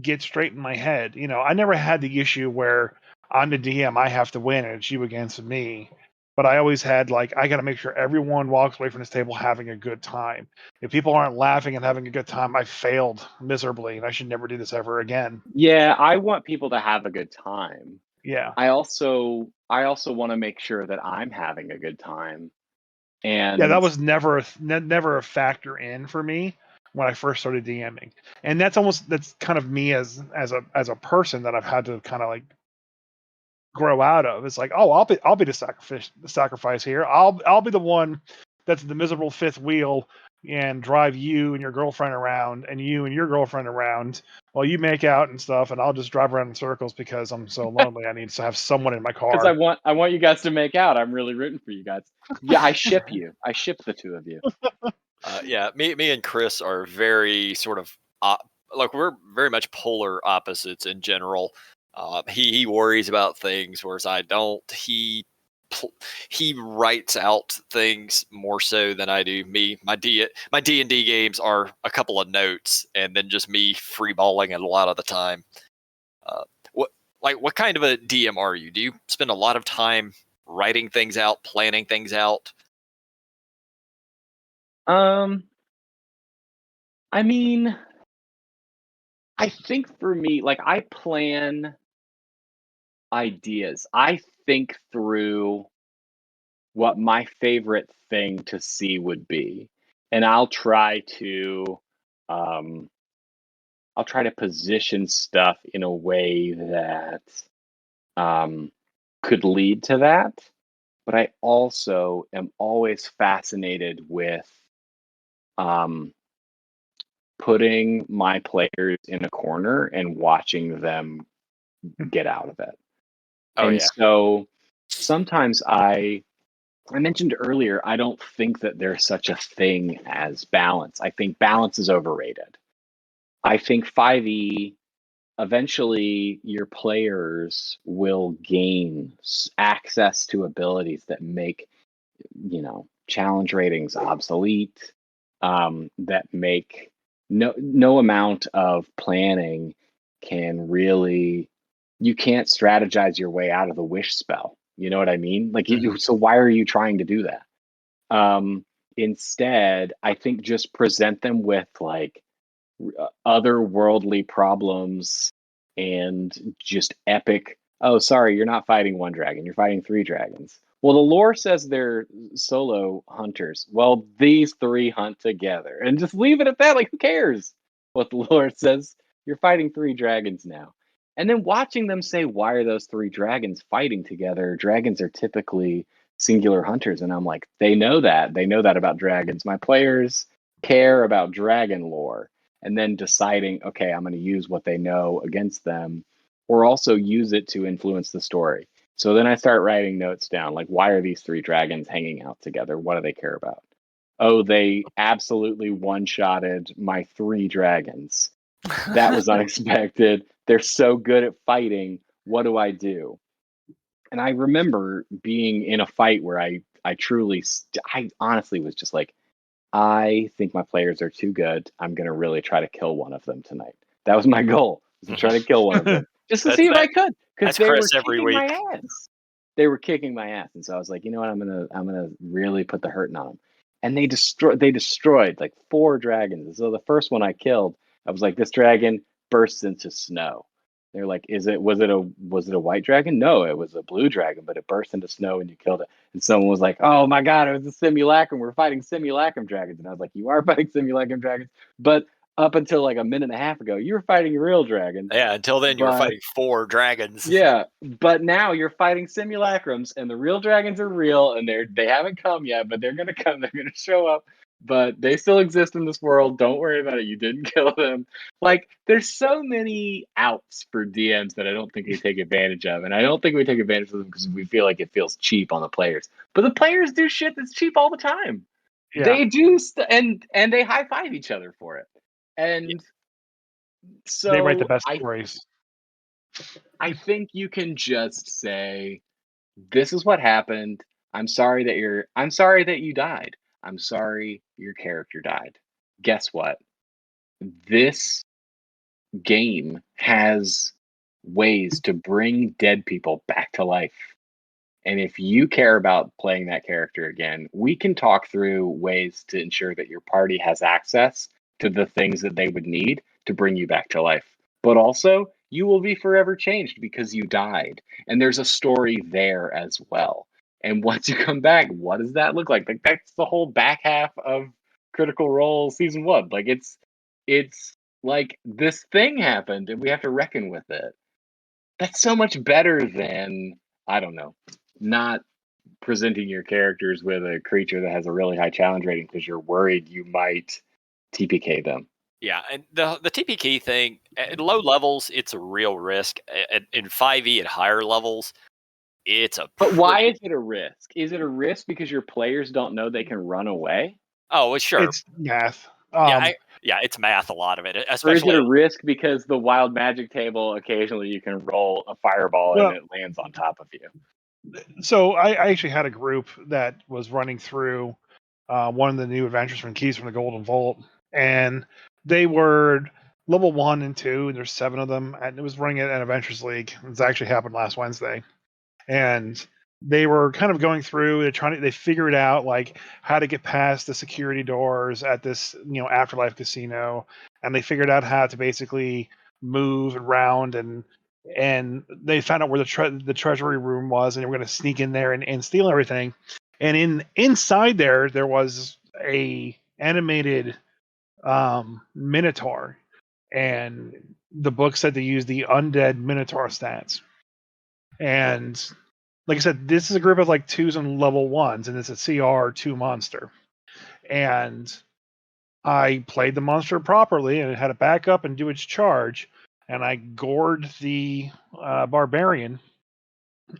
get straight in my head. I never had the issue where I'm the DM, I have to win and it's you against me. But I always had I got to make sure everyone walks away from this table having a good time. If people aren't laughing and having a good time, I failed miserably and I should never do this ever again. Yeah, I want people to have a good time. Yeah. I also want to make sure that I'm having a good time. And Yeah, that was never a factor in for me when I first started DMing. And that's kind of me as a person that I've had to kind of grow out of. It's I'll be the sacrifice here. I'll be the one that's the miserable fifth wheel and drive you and your girlfriend around and you and your girlfriend around while you make out and stuff, and I'll just drive around in circles because I'm so lonely. I need to have someone in my car. Because I want you guys to make out. I'm really rooting for you guys. Yeah, I ship you. I ship the two of you. Yeah, me and Chris are very sort of we're very much polar opposites in general. He worries about things, whereas I don't. He writes out things more so than I do. My D&D games are a couple of notes, and then just me freeballing it a lot of the time. What kind of a DM are you? Do you spend a lot of time writing things out, planning things out? I mean, I think for me, I plan ideas. I think through what my favorite thing to see would be, and I'll try to position stuff in a way that could lead to that. But I also am always fascinated with putting my players in a corner and watching them get out of it. Oh, and yeah. so sometimes I mentioned earlier, I don't think that there's such a thing as balance. I think balance is overrated. I think 5e, eventually your players will gain access to abilities that make, challenge ratings obsolete, that make no amount of planning can really, you can't strategize your way out of the wish spell. You know what I mean? So why are you trying to do that? Instead, I think just present them with otherworldly problems and just epic. Oh, sorry, you're not fighting one dragon. You're fighting 3 dragons. Well, the lore says they're solo hunters. Well, these 3 hunt together, and just leave it at that. Who cares what the lore says? You're fighting 3 dragons now. And then watching them say, why are those 3 dragons fighting together? Dragons are typically singular hunters. And I'm like, they know that. They know that about dragons. My players care about dragon lore. And then deciding, okay, I'm going to use what they know against them, or also use it to influence the story. So then I start writing notes down, why are these 3 dragons hanging out together? What do they care about? Oh, they absolutely one-shotted my 3 dragons. That was unexpected. They're so good at fighting. What do I do? And I remember being in a fight where I honestly was just like, I think my players are too good. I'm going to really try to kill one of them tonight. That was my goal, was to try to kill one of them, just to see if I could, because they were kicking my ass. They were kicking my ass, and so I was like, you know what, I'm gonna really put the hurting on them. And they destroyed 4 dragons. And so the first one I killed, I was like, this dragon bursts into snow. They're like, was it a white dragon? No, it was a blue dragon, but it burst into snow and you killed it. And someone was like, oh my God, it was a simulacrum. We're fighting simulacrum dragons. And I was like, you are fighting simulacrum dragons, but up until a minute and a half ago, you were fighting real dragons. Yeah, until then you were fighting 4 dragons. Yeah, but now you're fighting simulacrums, and the real dragons are real, and they haven't come yet, but they're gonna come. They're gonna show up, but they still exist in this world. Don't worry about it. You didn't kill them. There's so many outs for DMs that I don't think we take advantage of, and I don't think we take advantage of them because we feel like it feels cheap on the players. But the players do shit that's cheap all the time. Yeah. They do, and they high five each other for it. And so they write the best stories. I think you can just say, "This is what happened. I'm sorry that you died. I'm sorry your character died. Guess what? This game has ways to bring dead people back to life. And if you care about playing that character again, we can talk through ways to ensure that your party has access to the things that they would need to bring you back to life. But also, you will be forever changed because you died. And there's a story there as well. And once you come back, what does that look like? Like that's the whole back half of Critical Role season 1. Like it's like this thing happened and we have to reckon with it. That's so much better than, I don't know, not presenting your characters with a creature that has a really high challenge rating because you're worried you might TPK them. Yeah, and the TPK thing at low levels, it's a real risk. In 5e at higher levels, it's a. But why is it a risk? Is it a risk because your players don't know they can run away? Oh, well, sure. It's math. It's math. A lot of it, Or is especially. it a risk because the wild magic table occasionally you can roll a fireball and it lands on top of you? So I actually had a group that was running through one of the new adventures from Keys from the Golden Vault, and they were level 1 and 2, and there's 7 of them, and it was running at an Adventures League. It's actually happened last Wednesday, and they were kind of going through. They figured out like how to get past the security doors at this afterlife casino, and they figured out how to basically move around and they found out where the treasury room was, and they were going to sneak in there and steal everything. And inside there was a animated minotaur, and the book said to use the undead minotaur stats. And like I said, this is a group of like 2s and level 1s, and it's a CR2 monster. And I played the monster properly, and it had to back up and do its charge. And I gored the barbarian,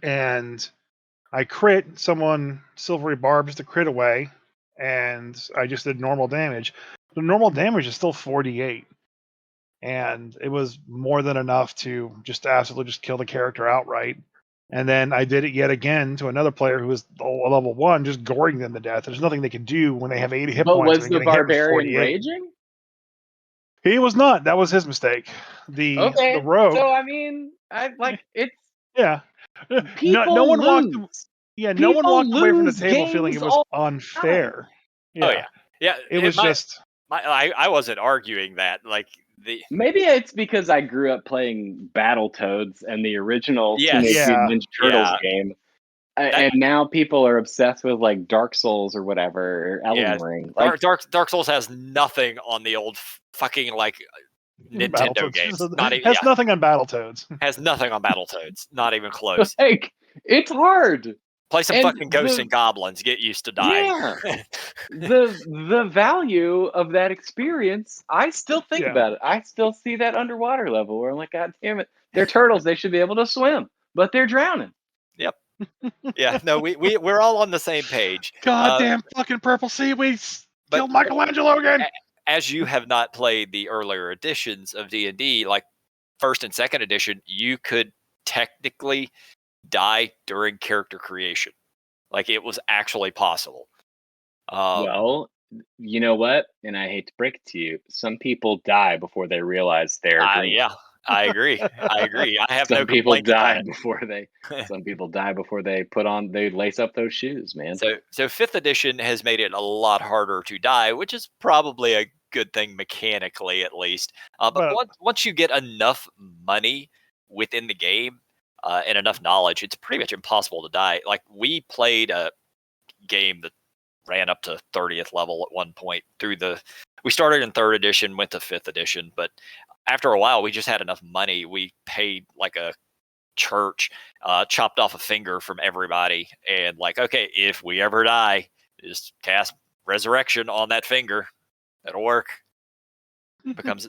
and I crit someone silvery barbs the crit away, and I just did normal damage. The normal damage is still 48, and it was more than enough to just absolutely just kill the character outright. And then I did it yet again to another player who was a level 1, just goring them to death. There's nothing they can do when they have 80 hit But points. was the barbarian raging? He was not. That was his mistake. The rogue. So I mean, it's yeah. No one walked. Yeah, no one walked away from the table feeling it was unfair. Yeah. Oh yeah. It was just. I wasn't arguing that. Like maybe it's because I grew up playing Battletoads and the original Teenage Mutant Ninja Turtles game. And now people are obsessed with like Dark Souls or whatever, or Elden Ring. Like, Dark Souls has nothing on the old fucking like Nintendo games. Has nothing on Battletoads. Has nothing on Battletoads. Not even close. Like it's hard. Play some fucking Ghosts and Goblins. Get used to dying. Yeah. the value of that experience, I still think about it. I still see that underwater level where I'm like, God damn it, they're turtles. They should be able to swim, but they're drowning. Yep. Yeah, no, we're all on the same page. Goddamn fucking purple seaweeds killed Michelangelo again. As you have not played the earlier editions of D&D, like 1st and 2nd edition, you could technically die during character creation. Like it was actually possible. Well, you know what? And I hate to break it to you, some people die before they realize they're dreaming. Yeah. I agree. I have some no people die before they some people die before they lace up those shoes, man. So 5th edition has made it a lot harder to die, which is probably a good thing mechanically at least. But once you get enough money within the game and enough knowledge, it's pretty much impossible to die. Like we played a game that ran up to 30th level at one point we started in 3rd edition, went to 5th edition, but after a while, we just had enough money. We paid like a church, chopped off a finger from everybody, and like, okay, if we ever die, just cast resurrection on that finger. That'll work. Becomes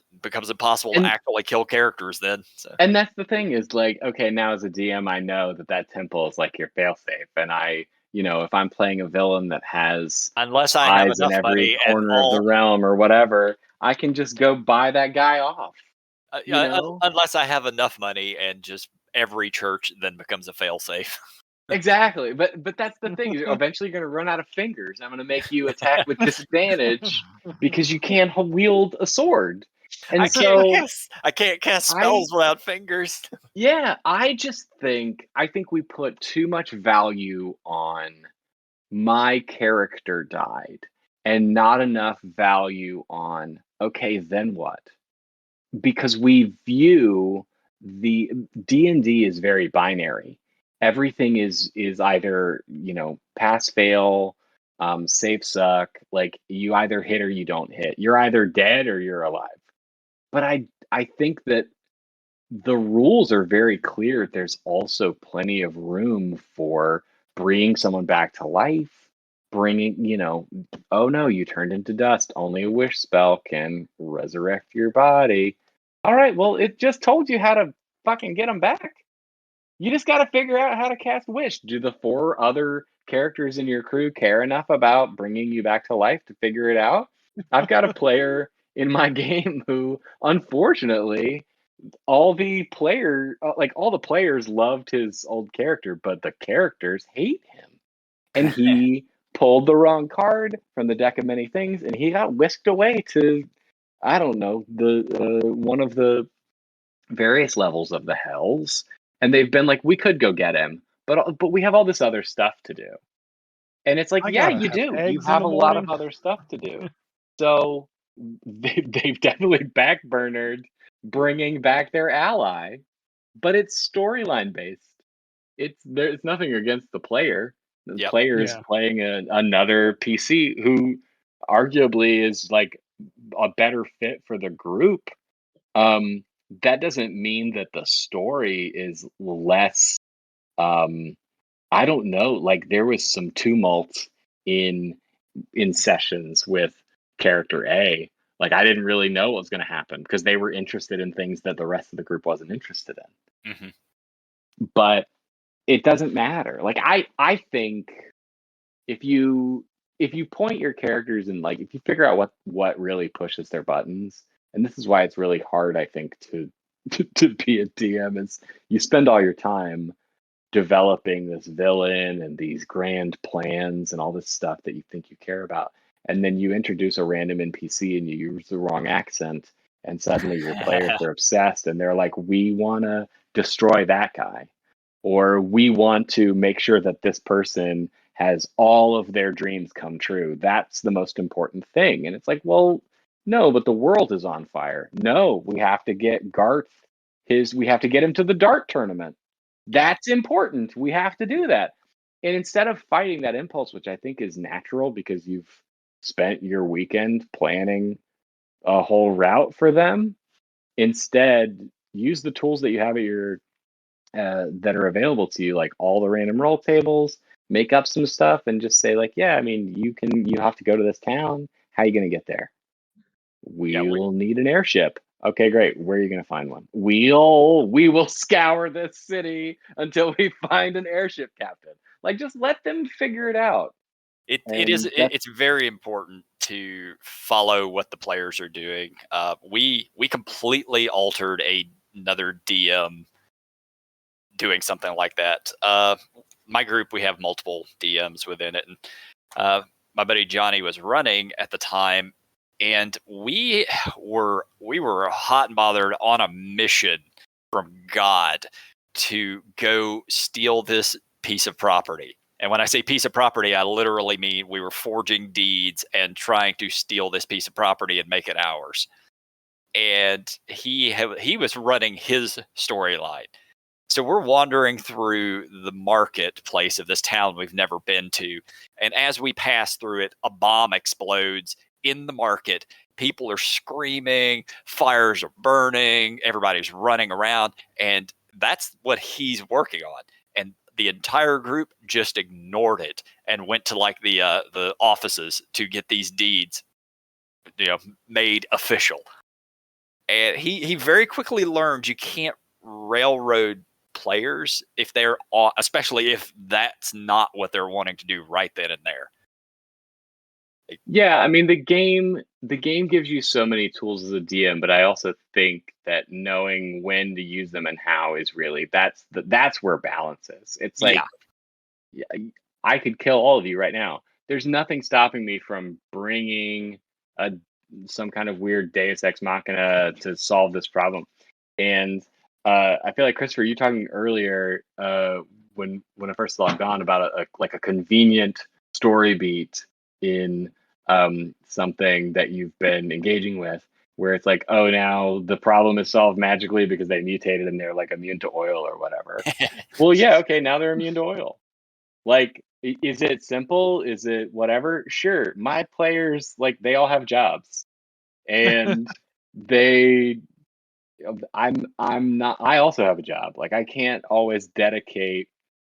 impossible to actually kill characters then. So. And that's the thing is like, okay, now as a DM, I know that temple is like your failsafe, and if I'm playing a villain that has unless I have enough in every money corner of the realm or whatever, I can just go buy that guy off. You know? Unless I have enough money and just every church then becomes a failsafe. Exactly, but that's the thing. You're eventually going to run out of fingers. I'm going to make you attack with disadvantage because you can't wield a sword. And I can't cast I spells without fingers. yeah, I think we put too much value on my character died and not enough value on okay, then what? Because we view the D&D is very binary. Everything is either, pass fail, save suck, like you either hit or you don't hit. You're either dead or you're alive. But I think that the rules are very clear. There's also plenty of room for bringing someone back to life, bringing, oh no, you turned into dust. Only a wish spell can resurrect your body. All right, well, it just told you how to fucking get them back. You just got to figure out how to cast wish. Do the 4 other characters in your crew care enough about bringing you back to life to figure it out? I've got a player in my game who, unfortunately, all the players loved his old character, but the characters hate him. And he pulled the wrong card from the deck of many things, and he got whisked away to, I don't know, the one of the various levels of the hells. And they've been like, we could go get him, but we have all this other stuff to do. And it's like, I yeah, gotta you have do. You eggs in have the a lot morning. of other stuff to do. So they've definitely backburnered bringing back their ally, but it's storyline based. There's nothing against the player. The Yep. player is Yeah. playing another PC who arguably is like a better fit for the group. That doesn't mean that the story is less. I don't know. Like there was some tumult in sessions with character A. Like I didn't really know what was going to happen because they were interested in things that the rest of the group wasn't interested in. Hmm. But it doesn't matter. Like I think if you point your characters and like if you figure out what really pushes their buttons, and this is why it's really hard, I think, to be a DM, is you spend all your time developing this villain and these grand plans and all this stuff that you think you care about. And then you introduce a random NPC and you use the wrong accent, and suddenly your players are obsessed and they're like, we want to destroy that guy, or we want to make sure that this person has all of their dreams come true. That's the most important thing. And it's like, well, no, but the world is on fire. No, we have to get Garth we have to get him to the dart tournament. That's important. We have to do that. And instead of fighting that impulse, which I think is natural because you've spent your weekend planning a whole route for them, instead use the tools that you have at your that are available to you, like all the random roll tables, make up some stuff and just say like, yeah, I mean, you have to go to this town. How are you going to get there? Yeah. We'll need an airship. Okay, great. Where are you going to find one? We will scour this city until we find an airship captain. Like, just let them figure it out. It's very important to follow what the players are doing. We completely altered another DM doing something like that. My group, we have multiple DMs within it, and my buddy Johnny was running at the time, and we were hot and bothered on a mission from God to go steal this piece of property. And when I say piece of property, I literally mean we were forging deeds and trying to steal this piece of property and make it ours. And he was running his storyline. So we're wandering through the marketplace of this town we've never been to. And as we pass through it, a bomb explodes in the market. People are screaming, fires are burning, everybody's running around. And that's what he's working on. And the entire group just ignored it and went to like the offices to get these deeds, made official. And he very quickly learned you can't railroad players if they're, especially if that's not what they're wanting to do right then and there. Yeah, I mean the game gives you so many tools as a DM, but I also think that knowing when to use them and how is really that's where balance is. It's Yeah. like yeah, I could kill all of you right now. There's nothing stopping me from bringing a some kind of weird Deus Ex Machina to solve this problem. And I feel like Christopher, you talking earlier when I first logged on about like a convenient story beat in something that you've been engaging with, where it's like, oh, now the problem is solved magically because they mutated and they're like immune to oil or whatever. Well, yeah, okay, now they're immune to oil. Like, is it simple? Is it whatever? Sure. My players, like, they all have jobs, and they, I'm not. I also have a job. Like, I can't always dedicate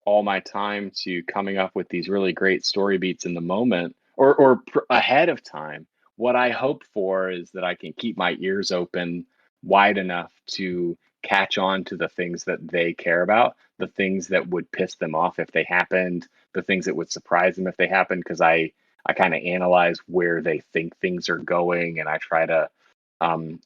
all my time to coming up with these really great story beats in the moment or ahead of time. What I hope for is that I can keep my ears open wide enough to catch on to the things that they care about, the things that would piss them off if they happened, the things that would surprise them if they happened, because I kind of analyze where they think things are going and I try to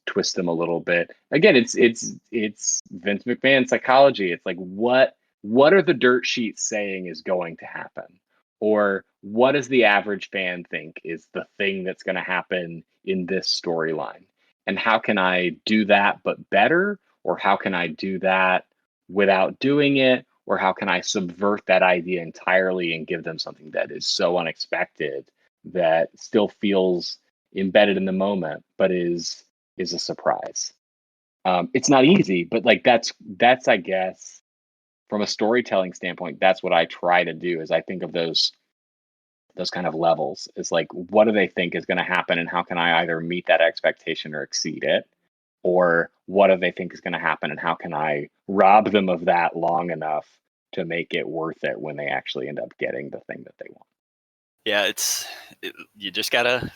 twist them a little bit. Again, it's Vince McMahon psychology. It's like what are the dirt sheets saying is going to happen? Or what does the average fan think is the thing that's going to happen in this storyline? And how can I do that but better? Or how can I do that without doing it? Or how can I subvert that idea entirely and give them something that is so unexpected that still feels embedded in the moment, but is a surprise. It's not easy, but like that's I guess from a storytelling standpoint, that's what I try to do. Is I think of those kind of levels. Is like what do they think is going to happen, and how can I either meet that expectation or exceed it, or what do they think is going to happen, and how can I rob them of that long enough to make it worth it when they actually end up getting the thing that they want. Yeah, you just gotta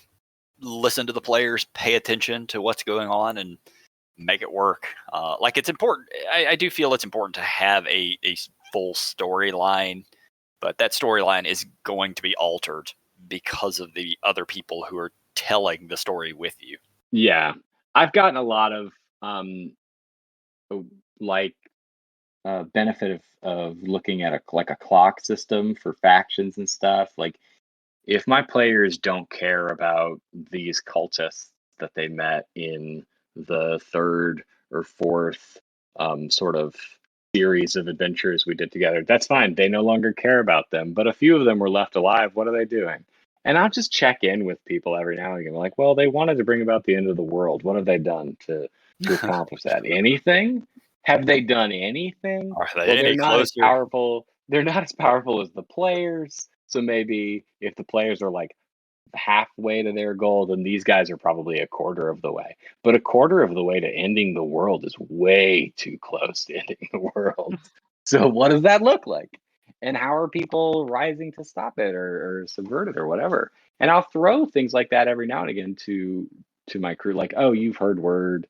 listen to the players, pay attention to what's going on, and make it work. Like it's important. I do feel it's important to have a full storyline, but that storyline is going to be altered because of the other people who are telling the story with you. Yeah, I've gotten a lot of like benefit of looking at a clock system for factions and stuff. Like if my players don't care about these cultists that they met in the third or fourth sort of series of adventures we did together, that's fine. They no longer care about them. But a few of them were left alive. What are they doing? And I'll just check in with people every now and again. Like, well, they wanted to bring about the end of the world. What have they done to accomplish that? Anything? Have they done anything? Are they Well, they're any not as closer? powerful. They're not as powerful as the players. So maybe if the players are like halfway to their goal, then these guys are probably a quarter of the way. But a quarter of the way to ending the world is way too close to ending the world. So what does that look like? And how are people rising to stop it or subvert it or whatever? And I'll throw things like that every now and again to my crew, like, oh, you've heard word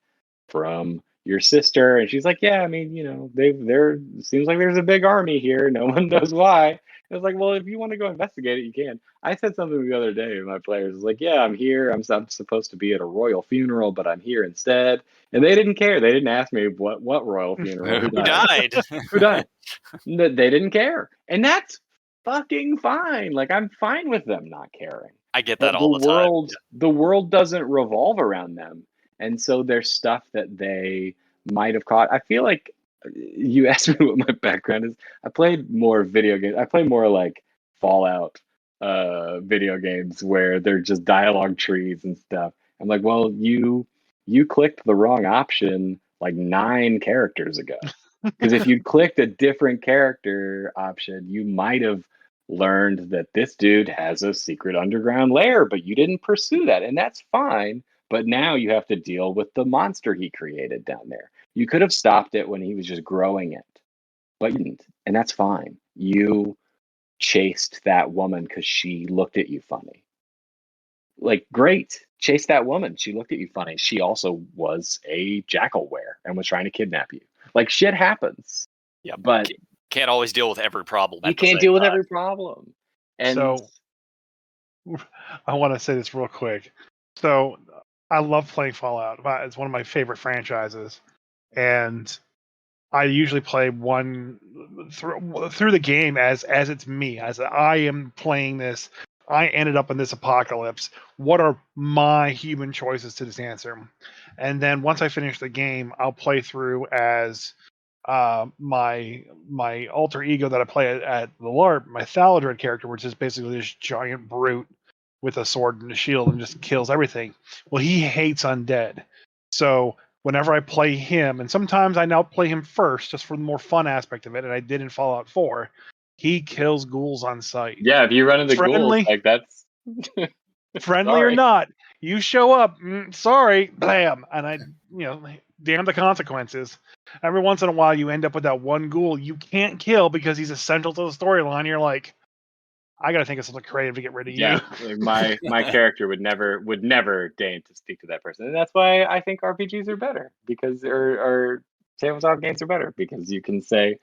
from your sister, and she's like, yeah, I mean, there seems like there's a big army here. No one knows why. It's like, well, if you want to go investigate it, you can. I said something the other day to my players. It's like, yeah, I'm here. I'm supposed to be at a royal funeral, but I'm here instead. And they didn't care. They didn't ask me what royal funeral, Who died? who died. They didn't care, and that's fucking fine. Like I'm fine with them not caring. I get that But all the time. the world doesn't revolve around them, and so there's stuff that they might have caught. I feel like you asked me what my background is. I played more video games. I play more like Fallout video games where they're just dialogue trees and stuff. I'm like, well, you clicked the wrong option like 9 characters ago. Because if you'd clicked a different character option, you might have learned that this dude has a secret underground lair, but you didn't pursue that. And that's fine. But now you have to deal with the monster he created down there. You could have stopped it when he was just growing it, but you didn't. And that's fine. You chased that woman because she looked at you funny. Like, great. Chase that woman. She looked at you funny. She also was a jackalware and was trying to kidnap you. Like, shit happens. Yeah, But can't always deal with every problem you at the can't same deal with time. every problem. And So I want to say this real quick. So I love playing Fallout. It's one of my favorite franchises, and I usually play one through the game as it's me, as I am playing this. I ended up in this apocalypse. What are my human choices to this answer? And then once I finish the game, I'll play through as my alter ego that I play at the LARP, my Thaladred character, which is basically this giant brute with a sword and a shield and just kills everything. Well, he hates undead, so whenever I play him, and sometimes I now play him first just for the more fun aspect of it, and I did in Fallout 4, he kills ghouls on sight. Yeah, if you run into ghouls, Friendly, like that's friendly or sorry. not, you show up, sorry, blam, and damn the consequences. Every once in a while, you end up with that one ghoul you can't kill because he's essential to the storyline. You're like, I gotta think of something creative to get rid of you. Yeah, like my character would never deign to speak to that person, and that's why I think RPGs are better because or tabletop games are better because you can say,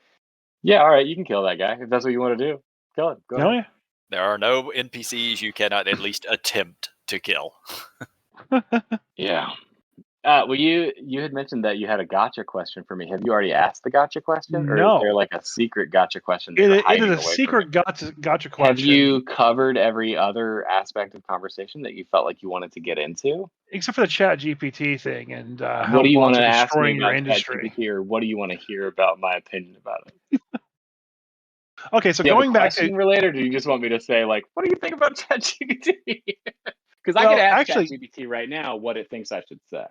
yeah, all right, you can kill that guy if that's what you want to do. Kill it. Go Oh ahead. yeah. There are no NPCs you cannot at least attempt to kill. Yeah. Well, you had mentioned that you had a gotcha question for me. Have you already asked the gotcha question, or is there No, like a secret gotcha question that it you're is hiding a away from me? secret gotcha Have question. you covered every other aspect of conversation that you felt like you wanted to get into? Except for the Chat GPT thing and What how do you want bots to are ask me destroying your about industry. ChatGPT, or what do you want to hear about my opinion about it? Okay, so Do you have a going back to question related, or do you just want me to say like, what do you think about ChatGPT? Because I could well, ask actually, ChatGPT right now what it thinks I should say.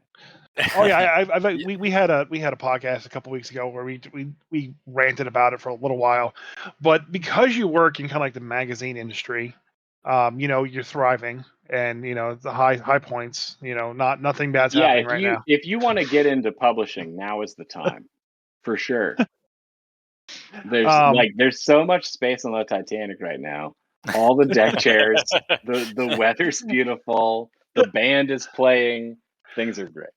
oh yeah, Yeah. we had a podcast a couple weeks ago where we ranted about it for a little while, but because you work in kind of like the magazine industry, you're thriving, and the high points, nothing bad's Yeah, happening right now. if you want to get into publishing, now is the time for sure. Um, There's so much space on the Titanic right now. All the deck chairs, the weather's beautiful, the band is playing, things are great.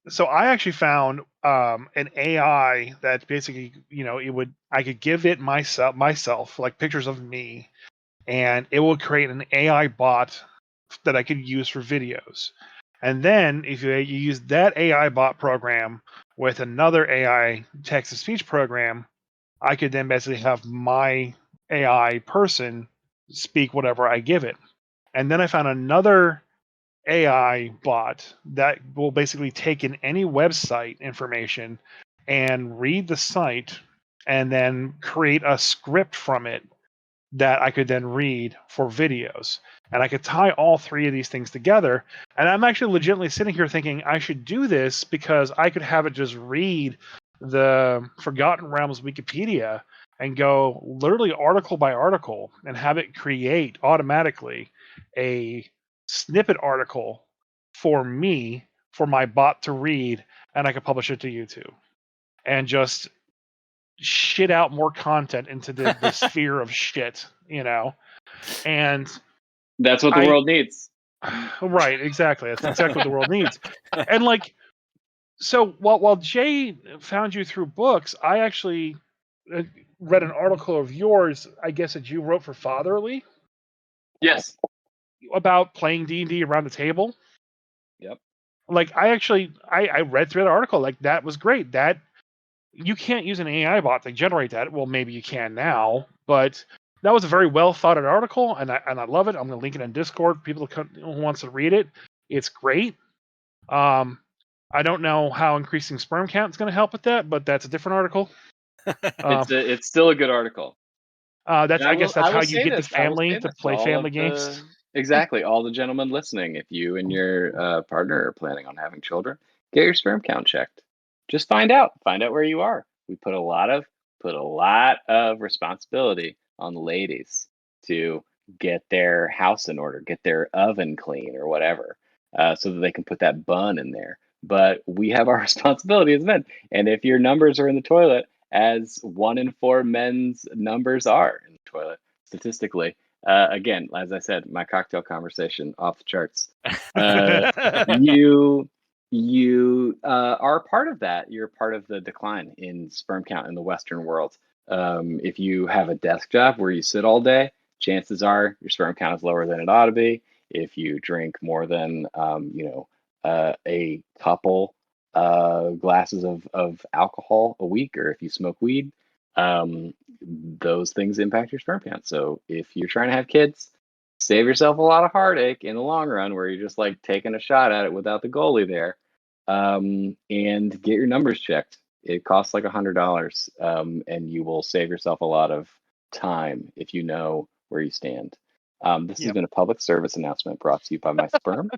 so I actually found an AI that basically, I could give it myself like pictures of me, and it will create an AI bot that I could use for videos. And then if you use that AI bot program with another AI text to speech program, I could then basically have my AI person speak whatever I give it. And then I found another AI bot that will basically take in any website information and read the site and then create a script from it that I could then read for videos. And I could tie all three of these things together. And I'm actually legitimately sitting here thinking I should do this because I could have it just read the Forgotten Realms Wikipedia and go literally article by article and have it create automatically a snippet article for me, for my bot to read, and I could publish it to YouTube and just shit out more content into the sphere of shit, And That's what the I world needs. right, exactly. That's exactly what the world needs. And like so while Jay found you through books, I actually uh, read an article of yours, I guess that you wrote for Fatherly Yes. about playing D&D around the table. Yep. Like I read through that article, like that was great. That you can't use an AI bot to generate that. Well, maybe you can now, but that was a very well thought out article, and I love it. I'm going to link it in Discord. People who wants to read it, it's great. I don't know how increasing sperm count is going to help with that, but that's a different article. It's still a good article. That's And I guess I that's how will you say get the this. I will family say to this to play all family of games. exactly all the gentlemen listening. If you and your partner are planning on having children, get your sperm count checked. Just find out. Find out where you are. We put a lot of responsibility on the ladies to get their house in order, get their oven clean or whatever, so that they can put that bun in there. But we have our responsibility as men. And if your numbers are in the toilet, as 1 in 4 men's numbers are in the toilet statistically. Again, as I said, my cocktail conversation off the charts. You are part of that. You're part of the decline in sperm count in the Western world. If you have a desk job where you sit all day, chances are your sperm count is lower than it ought to be. If you drink more than a couple glasses of alcohol a week, or if you smoke weed, those things impact your sperm count. So if you're trying to have kids, save yourself a lot of heartache in the long run, where you're just like taking a shot at it without the goalie there, and get your numbers checked. It costs like $100, and you will save yourself a lot of time if you know where you stand. This has been a public service announcement brought to you by my sperm.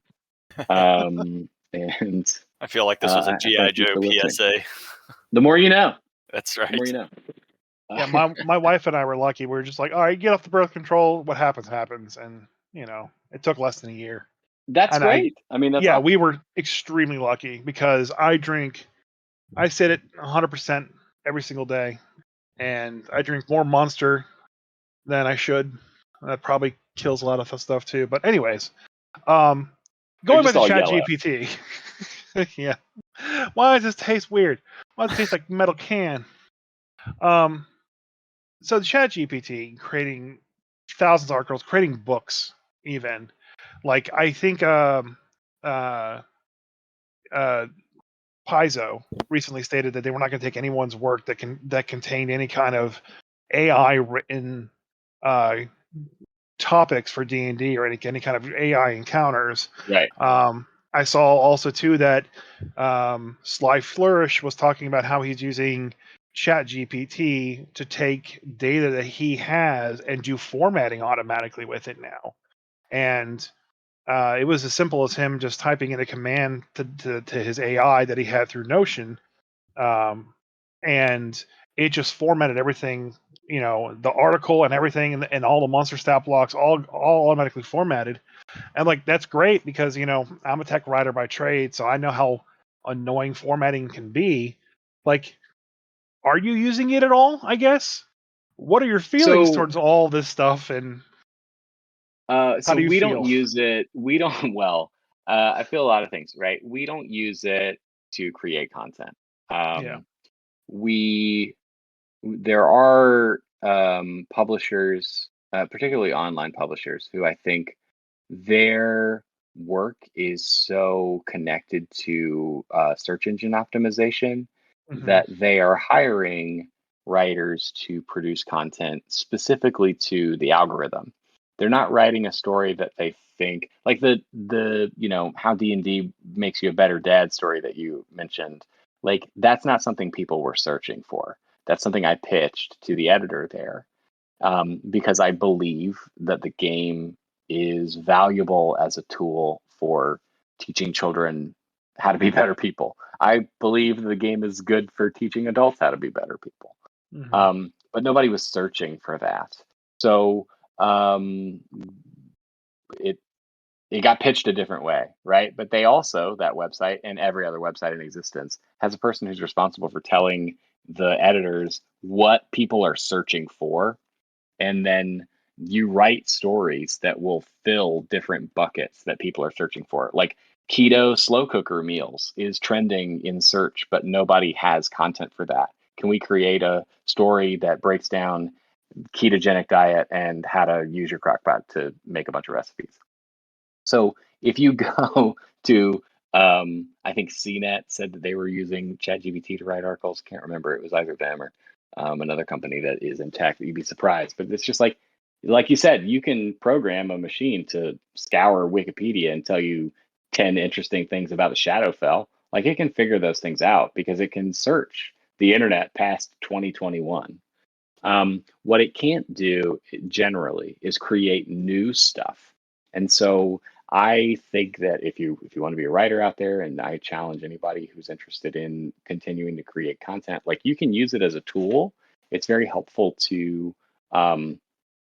And I feel like this was a I GI thank you Joe for listening. PSA. The more you know. That's The right. more you know. Yeah, my wife and I were lucky. We were just like, all right, get off the birth control. What happens, happens. And, it took less than a year. That's And great. I mean, that's awesome. we were extremely lucky because I sit at 100% every single day. And I drink more Monster than I should. That probably kills a lot of stuff too. But anyways, going back just to all Chat yellow. GPT. Yeah. Why does this taste weird? Why does it taste like metal can? So the Chat GPT creating thousands of articles, creating books, even like I think Paizo recently stated that they were not going to take anyone's work that contained any kind of AI written topics for D&D or any kind of AI encounters. Right. I saw also too that Sly Flourish was talking about how he's using Chat GPT to take data that he has and do formatting automatically with it now. And it was as simple as him just typing in a command to his AI that he had through Notion, and it just formatted everything, the article and everything, and all the monster stat blocks, all automatically formatted. And like that's great because I'm a tech writer by trade, so I know how annoying formatting can be. Like, are you using it at all? I guess. What are your feelings towards all this stuff, and how do you we feel? don't use it. We don't. Well, I feel a lot of things, right? We don't use it to create content. Yeah. There are publishers, particularly online publishers, who I think their work is so connected to search engine optimization that they are hiring writers to produce content specifically to the algorithm. They're not writing a story that they think, like the how D&D makes you a better dad story that you mentioned. Like that's not something people were searching for. That's something I pitched to the editor there, because I believe that the game is valuable as a tool for teaching children how to be better people. I believe the game is good for teaching adults how to be better people. But nobody was searching for that. So it got pitched a different way, right? But they also, that website and every other website in existence, has a person who's responsible for telling the editors what people are searching for. And then you write stories that will fill different buckets that people are searching for. Like keto slow cooker meals is trending in search, but nobody has content for that. Can we create a story that breaks down ketogenic diet and how to use your crockpot to make a bunch of recipes? So if you go to, I think CNET said that they were using ChatGPT to write articles. Can't remember. It was either them or another company that is in tech. You'd be surprised. But it's just like you said, you can program a machine to scour Wikipedia and tell you 10 interesting things about the Shadowfell. Like it can figure those things out because it can search the internet past 2021. What it can't do generally is create new stuff. And so I think that if you want to be a writer out there, and I challenge anybody who's interested in continuing to create content, like you can use it as a tool. It's very helpful to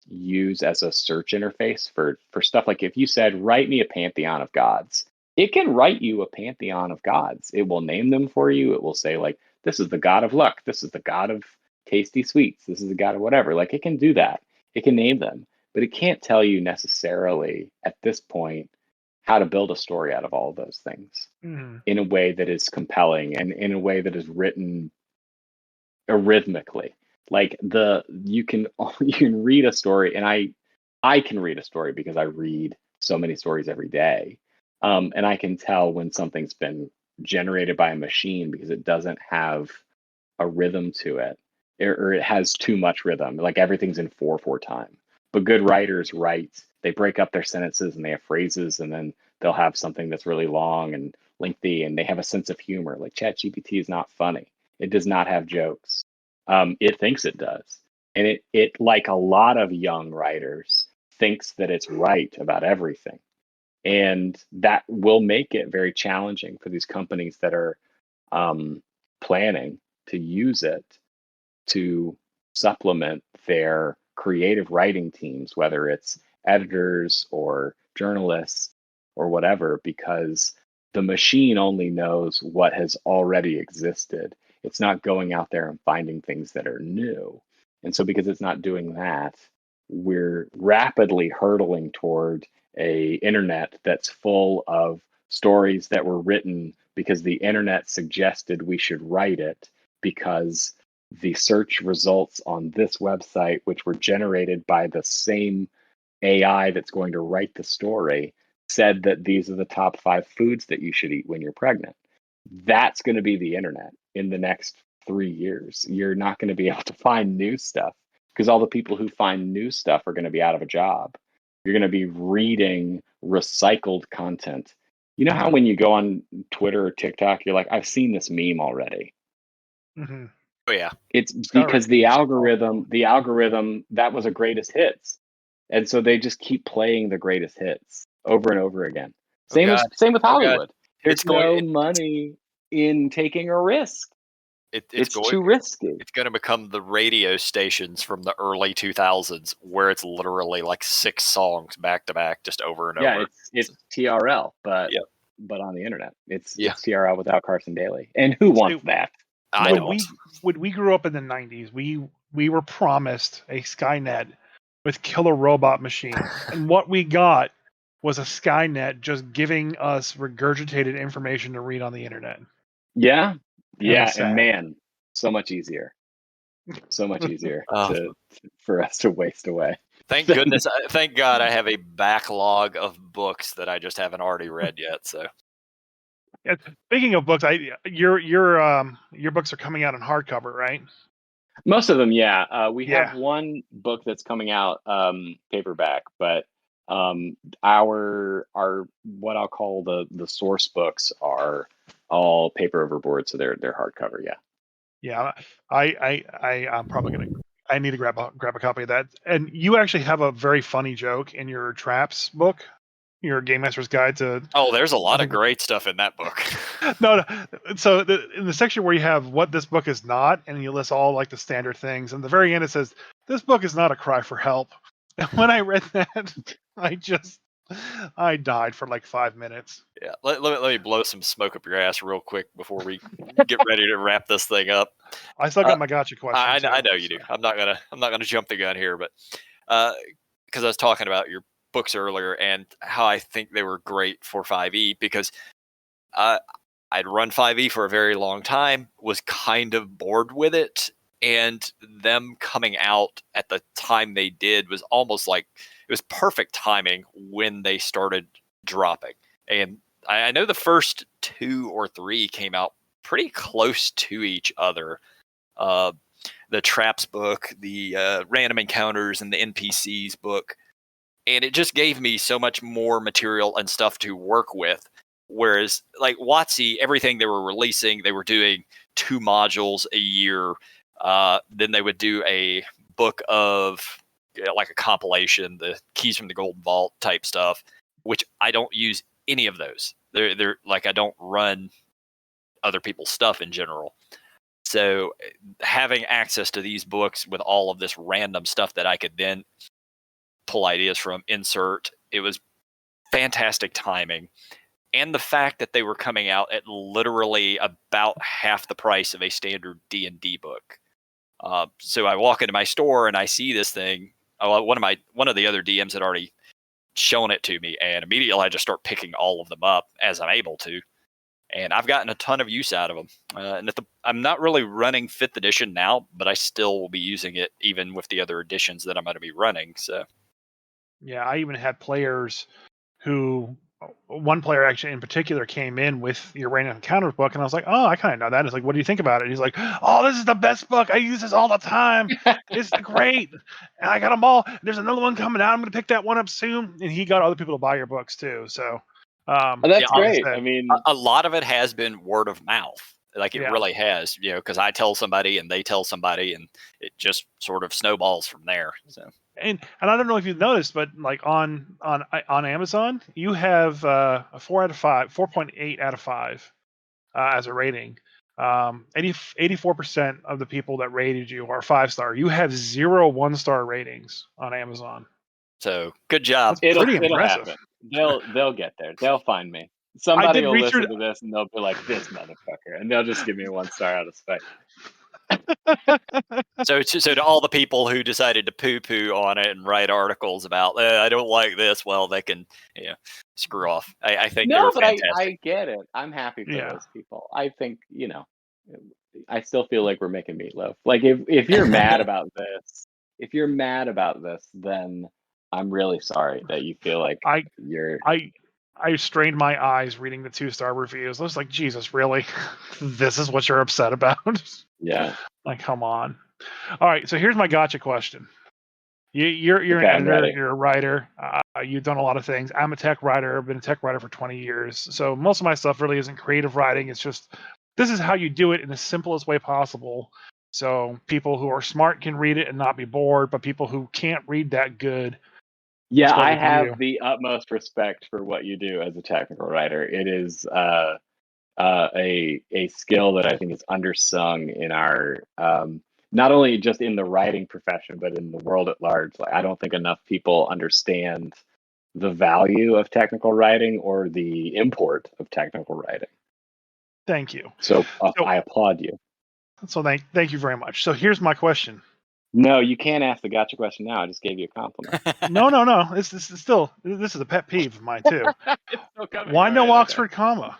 use as a search interface for stuff. Like if you said, write me a pantheon of gods, it can write you a pantheon of gods. It will name them for you. It will say like, this is the god of luck. This is the god of tasty sweets. This is the god of whatever. Like it can do that. It can name them, but it can't tell you necessarily at this point how to build a story out of all of those things in a way that is compelling and in a way that is written arrhythmically. Like you can read a story, and I can read a story because I read so many stories every day. And I can tell when something's been generated by a machine because it doesn't have a rhythm to it, or it has too much rhythm, like everything's in 4/4 time. But good writers write, they break up their sentences and they have phrases, and then they'll have something that's really long and lengthy, and they have a sense of humor. Like ChatGPT is not funny. It does not have jokes. It thinks it does. And it, like a lot of young writers, thinks that it's right about everything. And that will make it very challenging for these companies that are planning to use it to supplement their creative writing teams, whether it's editors or journalists or whatever, because the machine only knows what has already existed. It's not going out there and finding things that are new. And so because it's not doing that, we're rapidly hurtling toward a internet that's full of stories that were written because the internet suggested we should write it, because the search results on this website, which were generated by the same AI that's going to write the story, said that these are the top 5 foods that you should eat when you're pregnant. That's going to be the internet in the next 3 years. You're not going to be able to find new stuff because all the people who find new stuff are going to be out of a job. You're going to be reading recycled content. You know how when you go on Twitter or TikTok, you're like, I've seen this meme already. Mm-hmm. Oh yeah, It's because the algorithm that was a greatest hits, and so they just keep playing the greatest hits over and over again. Same with Hollywood. There's no money in taking a risk. It's too risky. It's going to become the radio stations from the early 2000s, where it's literally like 6 songs back to back, just over and over. Yeah, it's TRL, but on the internet, it's TRL without Carson Daly, and who wants that? I don't. When we grew up in the 90s, we were promised a Skynet with killer robot machines, and what we got was a Skynet just giving us regurgitated information to read on the internet. Yeah, and man, so much easier for us to waste away. Thank goodness! Thank God, I have a backlog of books that I just haven't already read yet. So, yeah, speaking of books, your books are coming out in hardcover, right? Most of them, yeah. We have one book that's coming out paperback, but our what I'll call the source books are all paper overboard, so they're hardcover. Yeah. Yeah, I'm probably gonna. I need to grab a copy of that. And you actually have a very funny joke in your Traps book, your Game Master's Guide to. Oh, there's a lot of great stuff in that book. No. So in the section where you have what this book is not, and you list all like the standard things, and at the very end it says this book is not a cry for help. And when I read that, I died for like 5 minutes. Yeah, let me blow some smoke up your ass real quick before we get ready to wrap this thing up. I still got my gotcha question. I know you do. I'm not gonna jump the gun here, but because I was talking about your books earlier and how I think they were great for 5e, because I'd run 5e for a very long time, was kind of bored with it, and them coming out at the time they did was almost like it was perfect timing when they started dropping. And I know the first 2 or 3 came out pretty close to each other. The Traps book, the Random Encounters, and the NPCs book. And it just gave me so much more material and stuff to work with. Whereas, like WotC, everything they were releasing, they were doing 2 modules a year. Then they would do a book of like a compilation, the Keys from the Golden Vault type stuff, which I don't use any of those. They're like, I don't run other people's stuff in general. So having access to these books with all of this random stuff that I could then pull ideas from, insert, it was fantastic timing. And the fact that they were coming out at literally about half the price of a standard D&D book. So I walk into my store and I see this thing. One of the other DMs had already shown it to me, and immediately I just start picking all of them up as I'm able to. And I've gotten a ton of use out of them. And I'm not really running 5th edition now, but I still will be using it even with the other editions that I'm going to be running. So Yeah, I even had players who, one player actually in particular came in with your Random Encounters book, and I was like, oh, I kind of know that. It's like, what do you think about it? He's like, oh, this is the best book. I use this all the time. It's great. And I got them all. There's another one coming out. I'm going to pick that one up soon. And he got other people to buy your books too. So, Oh, that's Yeah, great. said, I mean, a lot of it has been word of mouth. Like it Yeah. really has, because I tell somebody and they tell somebody, and it just sort of snowballs from there. So and I don't know if you've noticed, but like on Amazon, you have a 4.8 out of 5 as a rating. 84% of the people that rated you are 5-star. You have 0 1-star ratings on Amazon. good job. That's pretty it'll impressive. happen. They'll get there. They'll find me. I Somebody did will read listen through. to this and they'll be like, "This motherfucker," and they'll just give me a 1-star out of spite. So to all the people who decided to poo-poo on it and write articles about, I don't like this, well, they can, screw off. I think No, they're but fantastic. I get it. I'm happy for Yeah. those people. I think, I still feel like we're making meatloaf. Like if you're mad about this, then I'm really sorry that you feel like you're. I strained my eyes reading the 2-star reviews. I was like, Jesus, really? This is what you're upset about? Yeah. Like, come on. All right, so here's my gotcha question. You're Okay, an I'm editor, ready. you're a writer, you've done a lot of things. I'm a tech writer. I've been a tech writer for 20 years. So most of my stuff really isn't creative writing. It's just, this is how you do it in the simplest way possible. So people who are smart can read it and not be bored, but people who can't read that good. Yeah, start I with have you. the utmost respect for what you do as a technical writer. It is a skill that I think is undersung in our not only just in the writing profession, but in the world at large. Like, I don't think enough people understand the value of technical writing or the import of technical writing. Thank you. So I applaud you. So thank you very much. So here's my question. No, you can't ask the gotcha question now. I just gave you a compliment. No. This is a pet peeve of mine too. It's still coming. Why Go no ahead, okay. Oxford comma?